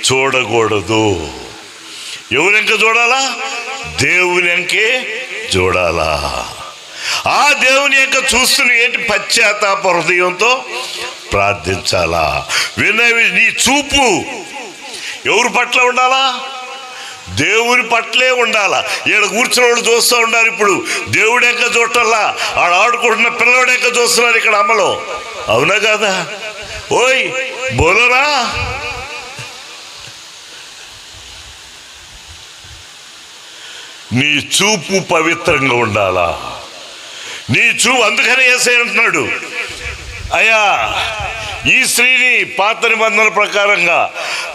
చూడకూడదు. ఎవరెంక చూడాలా? దేవుని ఎంకే చూడాలా. ఆ దేవుని యొక్క చూస్తున్న ఏంటి? పశ్చాత్తాప హృదయంతో ప్రార్థించాలా. వినవి నీ చూపు ఎవరి పట్ల ఉండాలా? దేవుని పట్లే ఉండాలా. ఈడ కూర్చున్న వాళ్ళు చూస్తూ ఉండాలి. ఇప్పుడు దేవుడు ఎక్క చూడటల్లా, ఆడ ఆడుకుంటున్న పిల్లవాడు ఎక్క చూస్తున్నారు ఇక్కడ అమ్మలో. అవునా కదా? ఓయ్ బోలరా. నీ చూపు పవిత్రంగా ఉండాలా. నీ చూపు అందుకనే యేసయ్య అంటున్నాడు, అయ్యా ఈ స్త్రీని పాత నిబంధనల ప్రకారంగా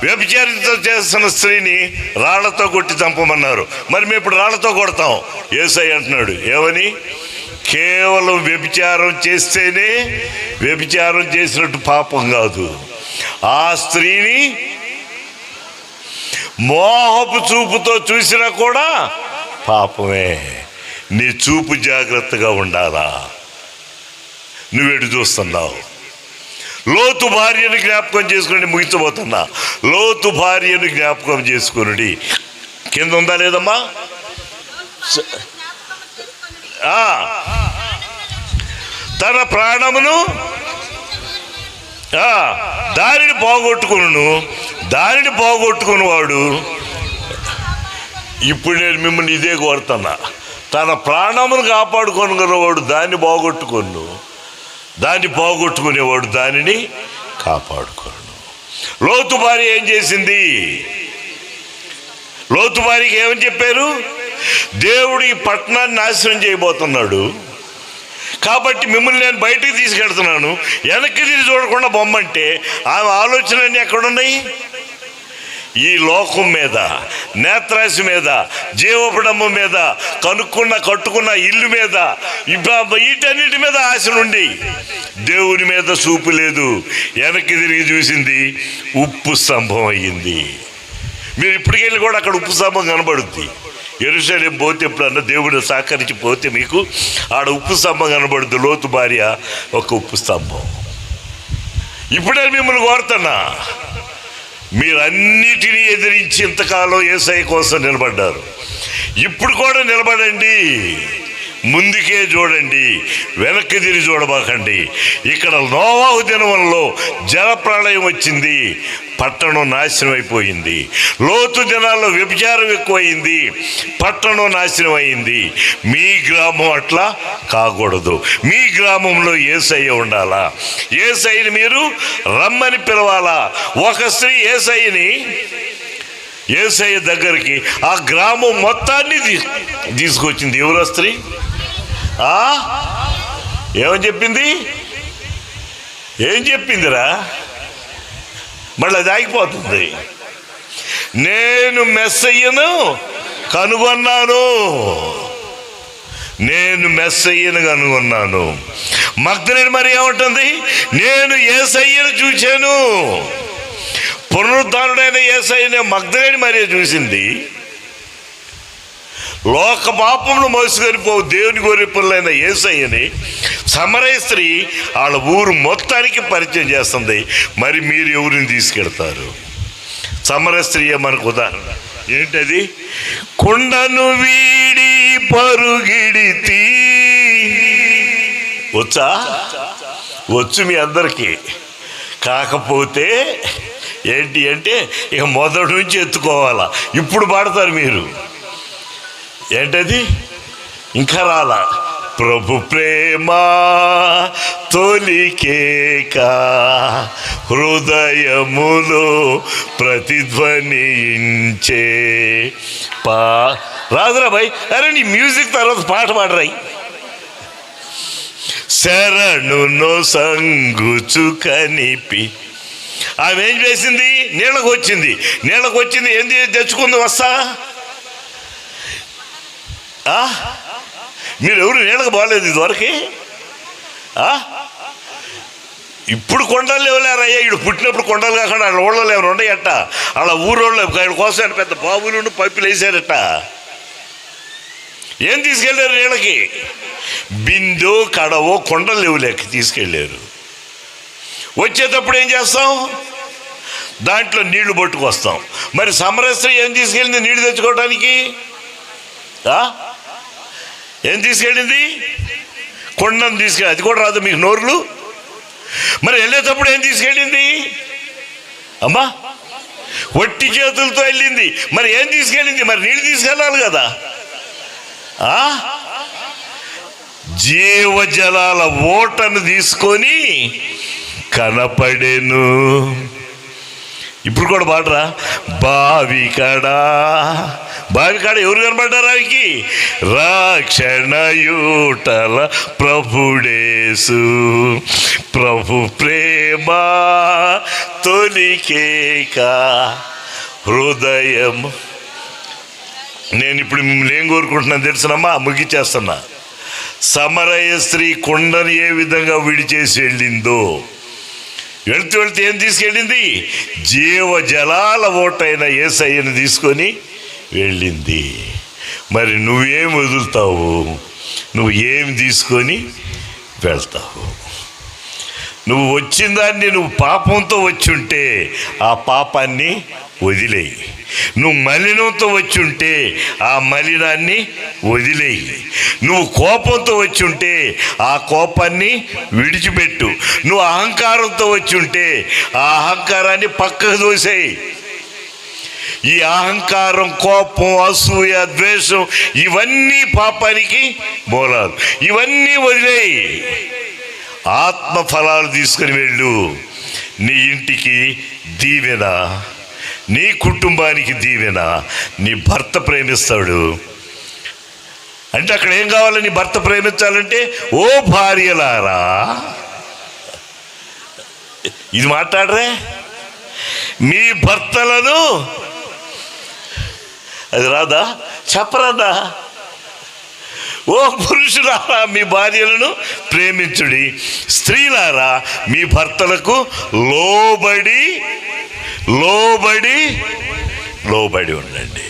వ్యభిచారం చేస్తున్న స్త్రీని రాళ్లతో కొట్టి చంపమన్నారు. మరి మేము ఇప్పుడు రాళ్లతో కొడతాం. యేసయ్య అంటున్నాడు ఏమని? కేవలం వ్యభిచారం చేస్తేనే వ్యభిచారం చేసినట్టు పాపం కాదు. ఆ స్త్రీని మోహపు చూపుతో చూసినా కూడా పాపమే. నీ చూపు జాగ్రత్తగా ఉండాలా. నువ్వెటు చూస్తున్నావు? లోతు భార్యను జ్ఞాపకం చేసుకుని ముగించబోతున్నా. లోతు భార్యను జ్ఞాపకం చేసుకుని కింద ఉందా లేదమ్మా? తన ప్రాణమును దానిని పోగొట్టుకున్నవాడు. ఇప్పుడు నేను మిమ్మల్ని ఇదే కోరుతున్నా. తన ప్రాణమును కాపాడుకొనుకున్నవాడు దాన్ని పోగొట్టుకునేవాడు దానిని కాపాడుకోను. లోతు భార్య ఏం చేసింది? లోతు భార్యకి ఏమని చెప్పారు? దేవుడు ఈ పట్టణాన్ని నాశనం చేయబోతున్నాడు కాబట్టి మిమ్మల్ని నేను బయటికి తీసుకెళ్తున్నాను, వెనక్కి తిరిగి చూడకుండా బొమ్మంటే ఆమె ఆలోచనలన్నీ ఎక్కడున్నాయి? ఈ లోకం మీద, నేత్రాశి మీద, జీవపడము మీద, కట్టుకున్న ఇల్లు మీద, వీటన్నిటి మీద ఆశ నుండి దేవుని మీద చూపు లేదు. వెనక్కి తిరిగి చూసింది ఉప్పు స్తంభం అయ్యింది. మీరు ఇప్పటికెళ్ళి కూడా అక్కడ ఉప్పు స్తంభం కనబడుద్ది. యెరూషలేం పోతే ఎప్పుడన్నా దేవుడు సహకరించి పోతే మీకు ఆడ ఉప్పు స్తంభం కనబడుద్ది. లోతు భార్య ఒక ఉప్పు స్తంభం. ఇప్పుడే మిమ్మల్ని కోరుతున్నా, మీరన్నిటినీ ఎదిరించి ఇంతకాలం యేసయ్య కోసం నిలబడ్డారు. ఇప్పుడు కూడా నిలబడండి, ముందుకే చూడండి, వెనక్కి తిరిగి చూడబాకండి. ఇక్కడ నోవాహు దినములలో జలప్రళయం వచ్చింది, పట్టణం నాశనం అయిపోయింది. లోతు దినాల్లో వ్యభిచారం ఎక్కువైంది, పట్టణం నాశనం అయింది. మీ గ్రామం అట్లా కాకూడదు. మీ గ్రామంలో యేసయ్య ఉండాలా. యేసయ్యని మీరు రమ్మని పిలవాలా. ఒక స్త్రీ యేసయ్య దగ్గరికి ఆ గ్రామం మొత్తాన్ని తీసుకొచ్చింది. ఎవరో స్త్రీ ఏమని చెప్పింది? ఏం చెప్పిందిరా? మళ్ళీ అది ఆగిపోతుంది. నేను మెస్సయ్యను కనుగొన్నాను, మగ్దలేని మరి ఏమంటుంది? నేను యేసయ్యను చూశాను. పునరుద్ధానుడైన యేసయ్యనే మగ్దలేని మరి చూసింది. లోక పాపములు మోసుకొని పోవు దేవుని గొర్రె పిల్లైన యేసయ్యని సమరయ స్త్రీ వాళ్ళ ఊరు మొత్తానికి పరిచయం చేస్తుంది. మరి మీరు ఎవరిని తీసుకెళ్తారు? సమరయ స్త్రీ మనకు ఉదాహరణ ఏంటది? కుండను వీడి పరుగిడితి. వచ్చు మీ అందరికీ. కాకపోతే ఏంటి అంటే ఇక మొదటి నుంచి ఎత్తుకోవాలా. ఇప్పుడు పాడతారు మీరు. ఏంటది? ఇంకా రాలా. ప్రభు ప్రేమ తొలికేక హృదయములో ప్రతిధ్వనించే రాదురా భాయ్. అరే నీ మ్యూజిక్ తర్వాత పాట పాడరాయి. శరణును సంగుచు కనిపి ఆమె ఏం చేసింది? నీళ్ళకు వచ్చింది. నీళ్ళకు వచ్చింది ఏంది తెచ్చుకుంది? వస్తా మీరు ఎవరు నీళ్ళకు బాగలేదు ఇదివరకు. ఇప్పుడు కొండలు ఇవ్వలేరయ్యా. ఇడు పుట్టినప్పుడు కొండలు కాకుండా వాళ్ళ ఊళ్ళో ఏమైనా ఉండయట. అలా ఊరోళ్ళు ఆయన కోసం పెద్ద బాబులు పైపులు వేసారట. ఏం తీసుకెళ్ళారు నీళ్ళకి? బిందో కడవో కొండలు లేవులేక తీసుకెళ్ళారు. వచ్చేటప్పుడు ఏం చేస్తాం? దాంట్లో నీళ్లు పట్టుకొస్తాం. మరి సమరస్త్రీ ఏం తీసుకెళ్ళింది నీళ్లు తెచ్చుకోవడానికి? ఏం తీసుకెళ్ళింది? కొండను తీసుకెళ్ళి. అది కూడా రాదు మీకు నోర్లు. మరి వెళ్ళేటప్పుడు ఏం తీసుకెళ్ళింది? అమ్మా వట్టి చేతులతో వెళ్ళింది. మరి ఏం తీసుకెళ్ళింది? మరి నీళ్ళు తీసుకెళ్ళాలి కదా. జీవజలాల ఓటను తీసుకొని కనపడేను. ఇప్పుడు కూడా పాడరా. బావికాడా ఎవరు కనపడ్డారు? ఆవికి రక్షణయూటల ప్రభుడేసు. ప్రభు ప్రేమ తొలికేక హృదయం. నేను ఇప్పుడు మిమ్మల్ని ఏం కోరుకుంటున్నాను తెలుసునమ్మా? ముగిచేస్తున్నా. సమరయ స్త్రీ కొండను ఏ విధంగా విడిచేసి వెళ్ళిందో, వెళుతూ వెళుతూ ఏం తీసుకెళ్ళింది? జీవజలాల ఓటైన యేసయ్యను తీసుకొని వెళ్ళింది. మరి నువ్వేం వదులుతావు? నువ్వు ఏం తీసుకొని వెళ్తావు? నువ్వు వచ్చిన దాన్ని నువ్వు పాపంతో వచ్చుంటే ఆ పాపాన్ని వదిలేయి. నువ్వు మలినంతో వచ్చుంటే ఆ మలినాన్ని వదిలేయి. నువ్వు కోపంతో వచ్చుంటే ఆ కోపాన్ని విడిచిపెట్టు. నువ్వు అహంకారంతో వచ్చుంటే ఆ అహంకారాన్ని పక్కకు దోసేయి. ఈ అహంకారం, కోపం, అసూయ, ద్వేషం ఇవన్నీ పాపానికి మూలాలు. ఇవన్నీ వదిలేయి. ఆత్మ ఫలాలు తీసుకుని వెళ్ళు. నీ ఇంటికి దీవెన, నీ కుటుంబానికి దీవెన. నీ భర్త ప్రేమిస్తాడు అంటే అక్కడ ఏం కావాలి? నీ భర్త ప్రేమించాలంటే ఓ భార్యలారా, ఇది మాట్లాడరే, మీ భర్తలను, అది రాదా? చెప్పరాదా? ఓ పురుషులారా మీ భార్యలను ప్రేమించుడి, స్త్రీలారా మీ భర్తలకు లోబడి ఉండండి.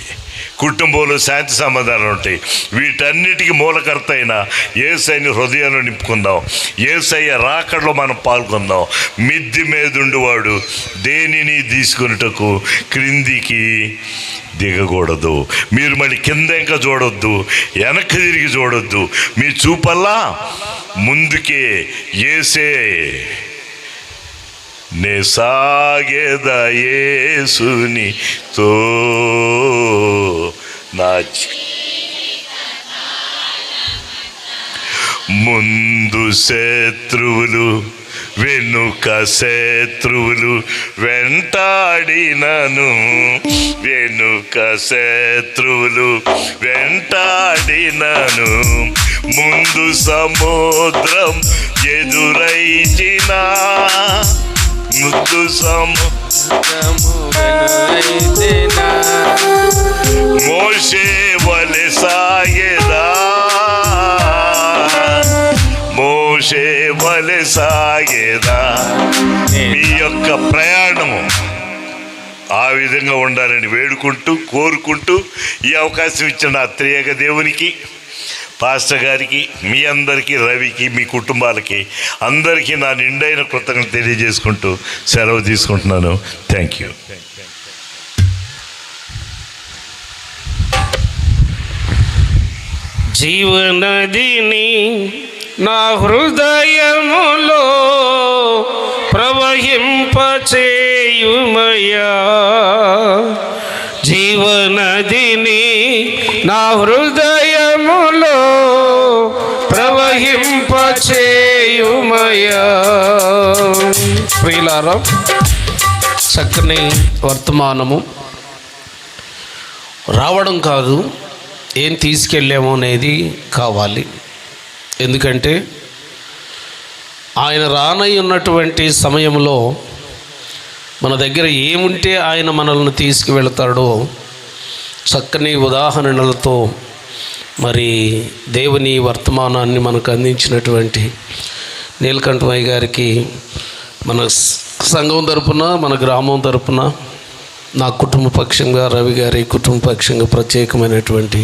కుటుంబంలో శాంతి సమాధానం ఉంటాయి. వీటన్నిటికీ మూలకర్త అయిన యేసయ్యని హృదయంలో నింపుకుందాం. యేసయ్య రాకడలో మనం పాల్గొందాం. మిద్ది మీదుండువాడు దేనిని తీసుకున్నటకు క్రిందికి దిగకూడదు. మీరు మళ్ళీ కింద ఇంకా చూడొద్దు, వెనక్కి తిరిగి చూడొద్దు. మీ చూపల్లా ముందుకే. యేసే నే సాగేద యేసునితో నా ముందు శత్రువులు వెనుక శత్రువులు వెంటాడినను, వెనుక శత్రువులు వెంటాడినను, ముందు సముద్రం ఎదురైచిన, ముందు సముద్రము వెనురైచిన, మోషే వలె సాగేదా, మోషే వలె సాగేదా. మీ యొక్క ప్రయాణము ఆ విధంగా ఉండాలని వేడుకుంటూ కోరుకుంటూ ఈ అవకాశం ఇచ్చిన నా త్రియేక దేవునికి, పాస్టర్ గారికి, మీ అందరికీ, రవికి, మీ కుటుంబాలకి అందరికీ నా నిండైన కృతజ్ఞతలు తెలియజేసుకుంటూ సెలవు తీసుకుంటున్నాను. Thank you. జీవనదిని నా హృదయములో ప్రవహింపచేయుము. చేయుమయ్యా, జీవనదిని నా హృదయములో ప్రవహింపచేయుమయ్యా. ప్రియులారా, చక్కని వర్తమానము రావడం కాదు, ఏం తీసుకెళ్ళాము అనేది కావాలి. ఎందుకంటే ఆయన రానై ఉన్నటువంటి సమయంలో మన దగ్గర ఏముంటే ఆయన మనల్ని తీసుకువెళతాడో చక్కని ఉదాహరణలతో మరి దేవుని వర్తమానాన్ని మనకు అందించినటువంటి నీలకంఠమయ్య గారికి మన సంఘం తరపున, మన గ్రామం తరపున, నా కుటుంబ పక్షంగా, రవి గారి కుటుంబ పక్షంగా ప్రత్యేకమైనటువంటి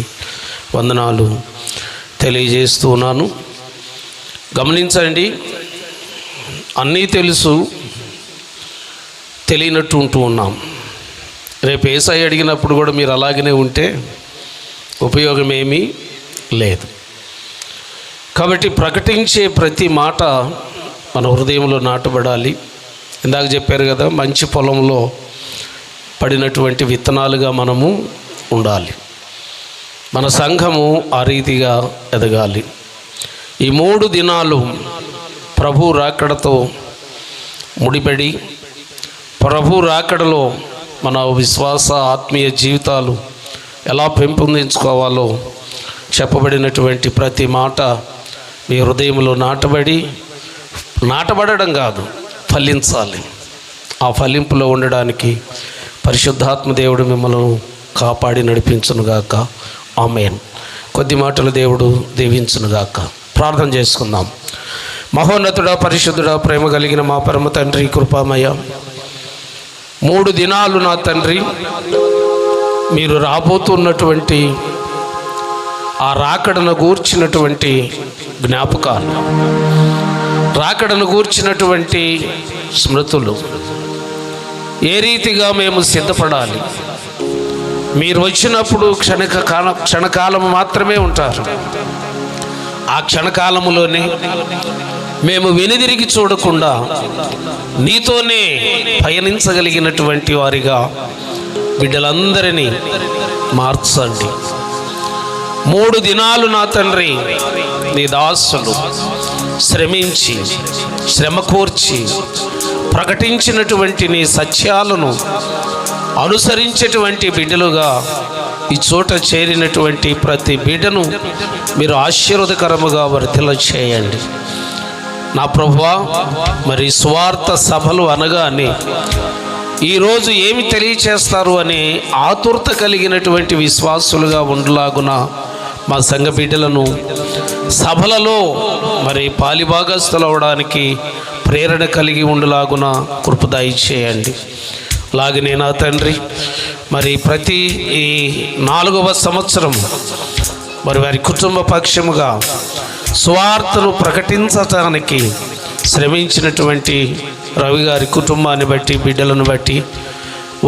వందనాలు తెలియజేస్తూ ఉన్నాను. గమనించండి, అన్నీ తెలుసు, తెలియనట్టు ఉంటూ ఉన్నాం. రేపు యేసయ్య అడిగినప్పుడు కూడా మీరు అలాగనే ఉంటే ఉపయోగం ఏమీ లేదు. కాబట్టి ప్రకటించే ప్రతి మాట మన హృదయంలో నాటబడాలి. ఇందాక చెప్పారు కదా, మంచి పొలంలో పడినటువంటి విత్తనాలుగా మనము ఉండాలి. మన సంఘము ఆ రీతిగా ఎదగాలి. ఈ 3 దినాలు ప్రభు రాకడతో ముడిపడి, ప్రభు రాకడలో మన విశ్వాస ఆత్మీయ జీవితాలు ఎలా పెంపొందించుకోవాలో చెప్పబడినటువంటి ప్రతి మాట మీ హృదయంలో నాటబడడం కాదు, ఫలించాలి. ఆ ఫలింపులో ఉండడానికి పరిశుద్ధాత్మ దేవుడు మిమ్మల్ని కాపాడి నడిపించునుగాక. ఆమేన్. కొద్ది మాటలు దేవుడు దీవించునుగాక. ప్రార్థన చేసుకుందాం. మహోన్నతుడా, పరిశుద్ధుడా, ప్రేమ కలిగిన మా పరమ తండ్రి, కృపామయ, 3 దినాలు నా తండ్రి మీరు రాబోతున్నటువంటి ఆ రాకడను గూర్చినటువంటి జ్ఞాపకాలు, రాకడను గూర్చినటువంటి స్మృతులు, ఏ రీతిగా మేము సిద్ధపడాలి. మీరు వచ్చినప్పుడు క్షణకాలం మాత్రమే ఉంటారు. ఆ క్షణకాలములోనే మేము వెనుదిరిగి చూడకుండా నీతోనే పయనించగలిగినటువంటి వారిగా బిడ్డలందరినీ మార్చండి. 3 దినాలు నా తండ్రి నీ దాసులు శ్రమించి, శ్రమ కోర్చి ప్రకటించినటువంటి నీ సత్యాలను అనుసరించేటువంటి బిడ్డలుగా ఈ చోట చేరినటువంటి ప్రతి బిడ్డను మీరు ఆశీర్వాదకరముగా వర్ధిల్ల చేయండి. నా ప్రభువా, మరి స్వార్థ సభలు అనగానే ఈరోజు ఏమి తెలియచేస్తారు అనే ఆతురత కలిగినటువంటి విశ్వాసులుగా ఉండలాగున మా సంఘ బిడ్డలను సభలలో మరి పాలిభాగస్తులు అవడానికి ప్రేరణ కలిగి ఉండలాగున కృప దయచేయండి. అలాగనే నా తండ్రి, మరి ప్రతి ఈ 4వ సంవత్సరం మరి వారి కుటుంబ పక్షముగా స్వార్థను ప్రకటించటానికి శ్రమించినటువంటి రవి గారి కుటుంబాన్ని బట్టి, బిడ్డలను బట్టి,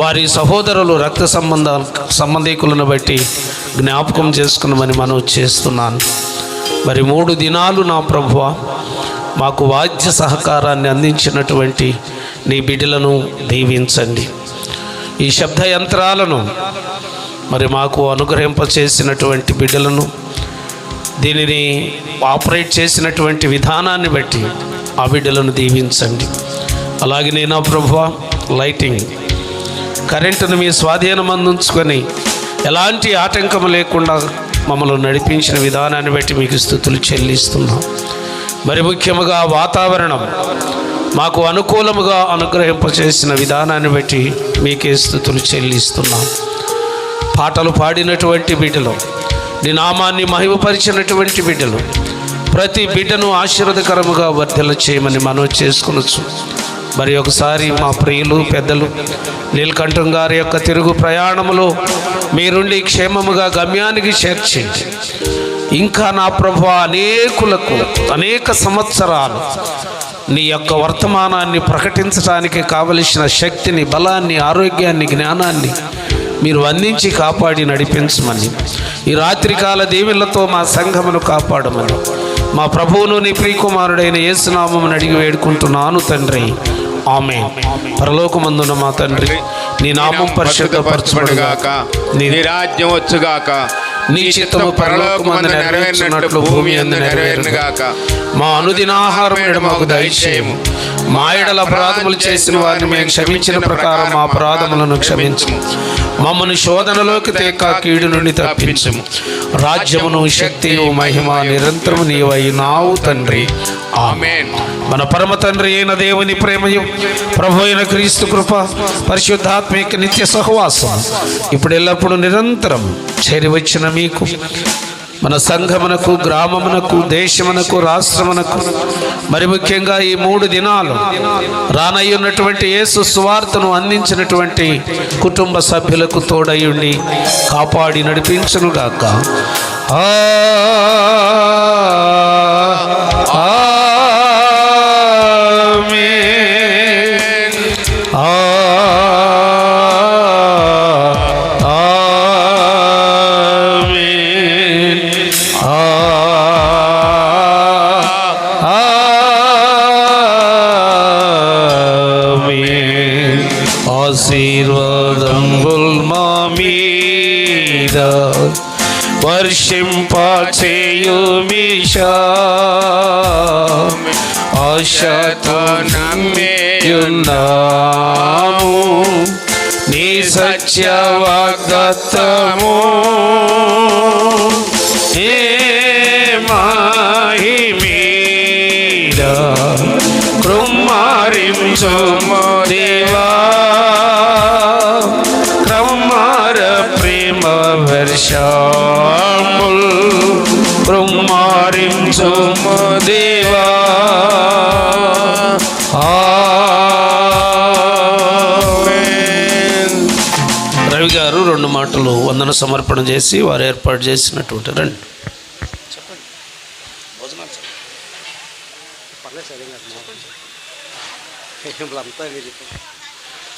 వారి సహోదరులు రక్త సంబంధికులను బట్టి జ్ఞాపకం చేసుకున్నామని మనం చేస్తున్నాను. మరి 3 దినాలు నా ప్రభువా మాకు వాద్య సహకారాన్ని అందించినటువంటి నీ బిడ్డలను దీవించండి. ఈ శబ్ద యంత్రాలను మరి మాకు అనుగ్రహింపచేసినటువంటి బిడ్డలను, దీనిని ఆపరేట్ చేసినటువంటి విధానాన్ని బట్టి ఆ బిడ్డలను దీవించండి. అలాగే నా ప్రభువా, లైటింగ్ కరెంటును మీ స్వాధీనం అందించుకొని ఎలాంటి ఆటంకం లేకుండా మమ్మల్ని నడిపించిన విధానాన్ని బట్టి మీకు స్తుతులు చెల్లిస్తున్నాం. మరి ముఖ్యముగా వాతావరణం మాకు అనుకూలముగా అనుగ్రహింపచేసిన విధానాన్ని బట్టి మీకే స్తుతులు చెల్లిస్తున్నాం. పాటలు పాడినటువంటి బిడ్డలు, నీ నామాన్ని మహిమపరిచినటువంటి బిడ్డలు, ప్రతి బిడ్డను ఆశీర్వాదకరముగా వర్ధిల్ల చేయమని మనం చేసుకొనొచ్చు. మరి ఒకసారి మా ప్రియులు పెద్దలు నీలకంఠం గారి యొక్క తిరుగు ప్రయాణములో మీరుండి క్షేమముగా గమ్యానికి చేర్చండి. ఇంకా నా ప్రభువా, అనేకులకు అనేక సంవత్సరాలు నీ యొక్క వర్తమానాన్ని ప్రకటించడానికి కావలసిన శక్తిని, బలాన్ని, ఆరోగ్యాన్ని, జ్ఞానాన్ని మీరు అందించి కాపాడి నడిపించమని, ఈ రాత్రికాల దీవెనలతో మా సంఘమును కాపాడమని మా ప్రభువును నీ ప్రియకుమారుడైన యేసు నామమున అడిగి వేడుకుంటున్నాను తండ్రి. ఆమేన్. పరలోకమందున్న మా తండ్రి, నీ నామం పరిశుద్ధపరచబడుగాక, నీ రాజ్యం వచ్చుగాక, నీ చిత్తము పరలోకమందు నెరవేరినట్లు భూమి యందు నెరవేరుగాక. మా అనుదిన ఆహారం నేడు మాకు దయచేయము. మా యెడల అపరాధములు చేసిన వారిని మేము క్షమించిన ప్రకారం మా అపరాధములను క్షమించము. మమ్మల్ని శోధనలోకి తేక కీడు నుండి తప్పించము. రాజ్యమును, శక్తియు, మహిమ నిరంతరము నీవైనావు తండ్రి. ఆమేన్. మన పరమ తండ్రి అయిన దేవుని ప్రేమయు, ప్రభు అయిన క్రీస్తు కృప, పరిశుద్ధాత్మిక నిత్య సహవాసం ఇప్పుడు ఎల్లప్పుడూ నిరంతరం చేరి వచ్చిన మీకు, మన సంఘమునకు, గ్రామమునకు, దేశమునకు, రాష్ట్రమునకు, మరి ముఖ్యంగా ఈ 3 దినాలు రానయ్యున్నటువంటి యేసు సువార్తను అందించినటువంటి కుటుంబ సభ్యులకు తోడయుండి కాపాడి నడిపించునుగాక. ఆశీర్వాదముల్ మా మీద వర్షింపచేయుమిషా, ఆశతో నమ్మియున్నాము నీ సత్య వాగ్దత్తము. ఏ మాహి మీద కృమ్మారించుము దేవా, క్రమ్మార ప్రేమ వర్షముల్ కృమ్మారించుము దేవా. రవి గారు 2 మాటలు వందన సమర్పణ చేసి వారు ఏర్పాటు చేసినటువంటి రండి.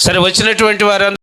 సరే, వచ్చినటువంటి వారందరూ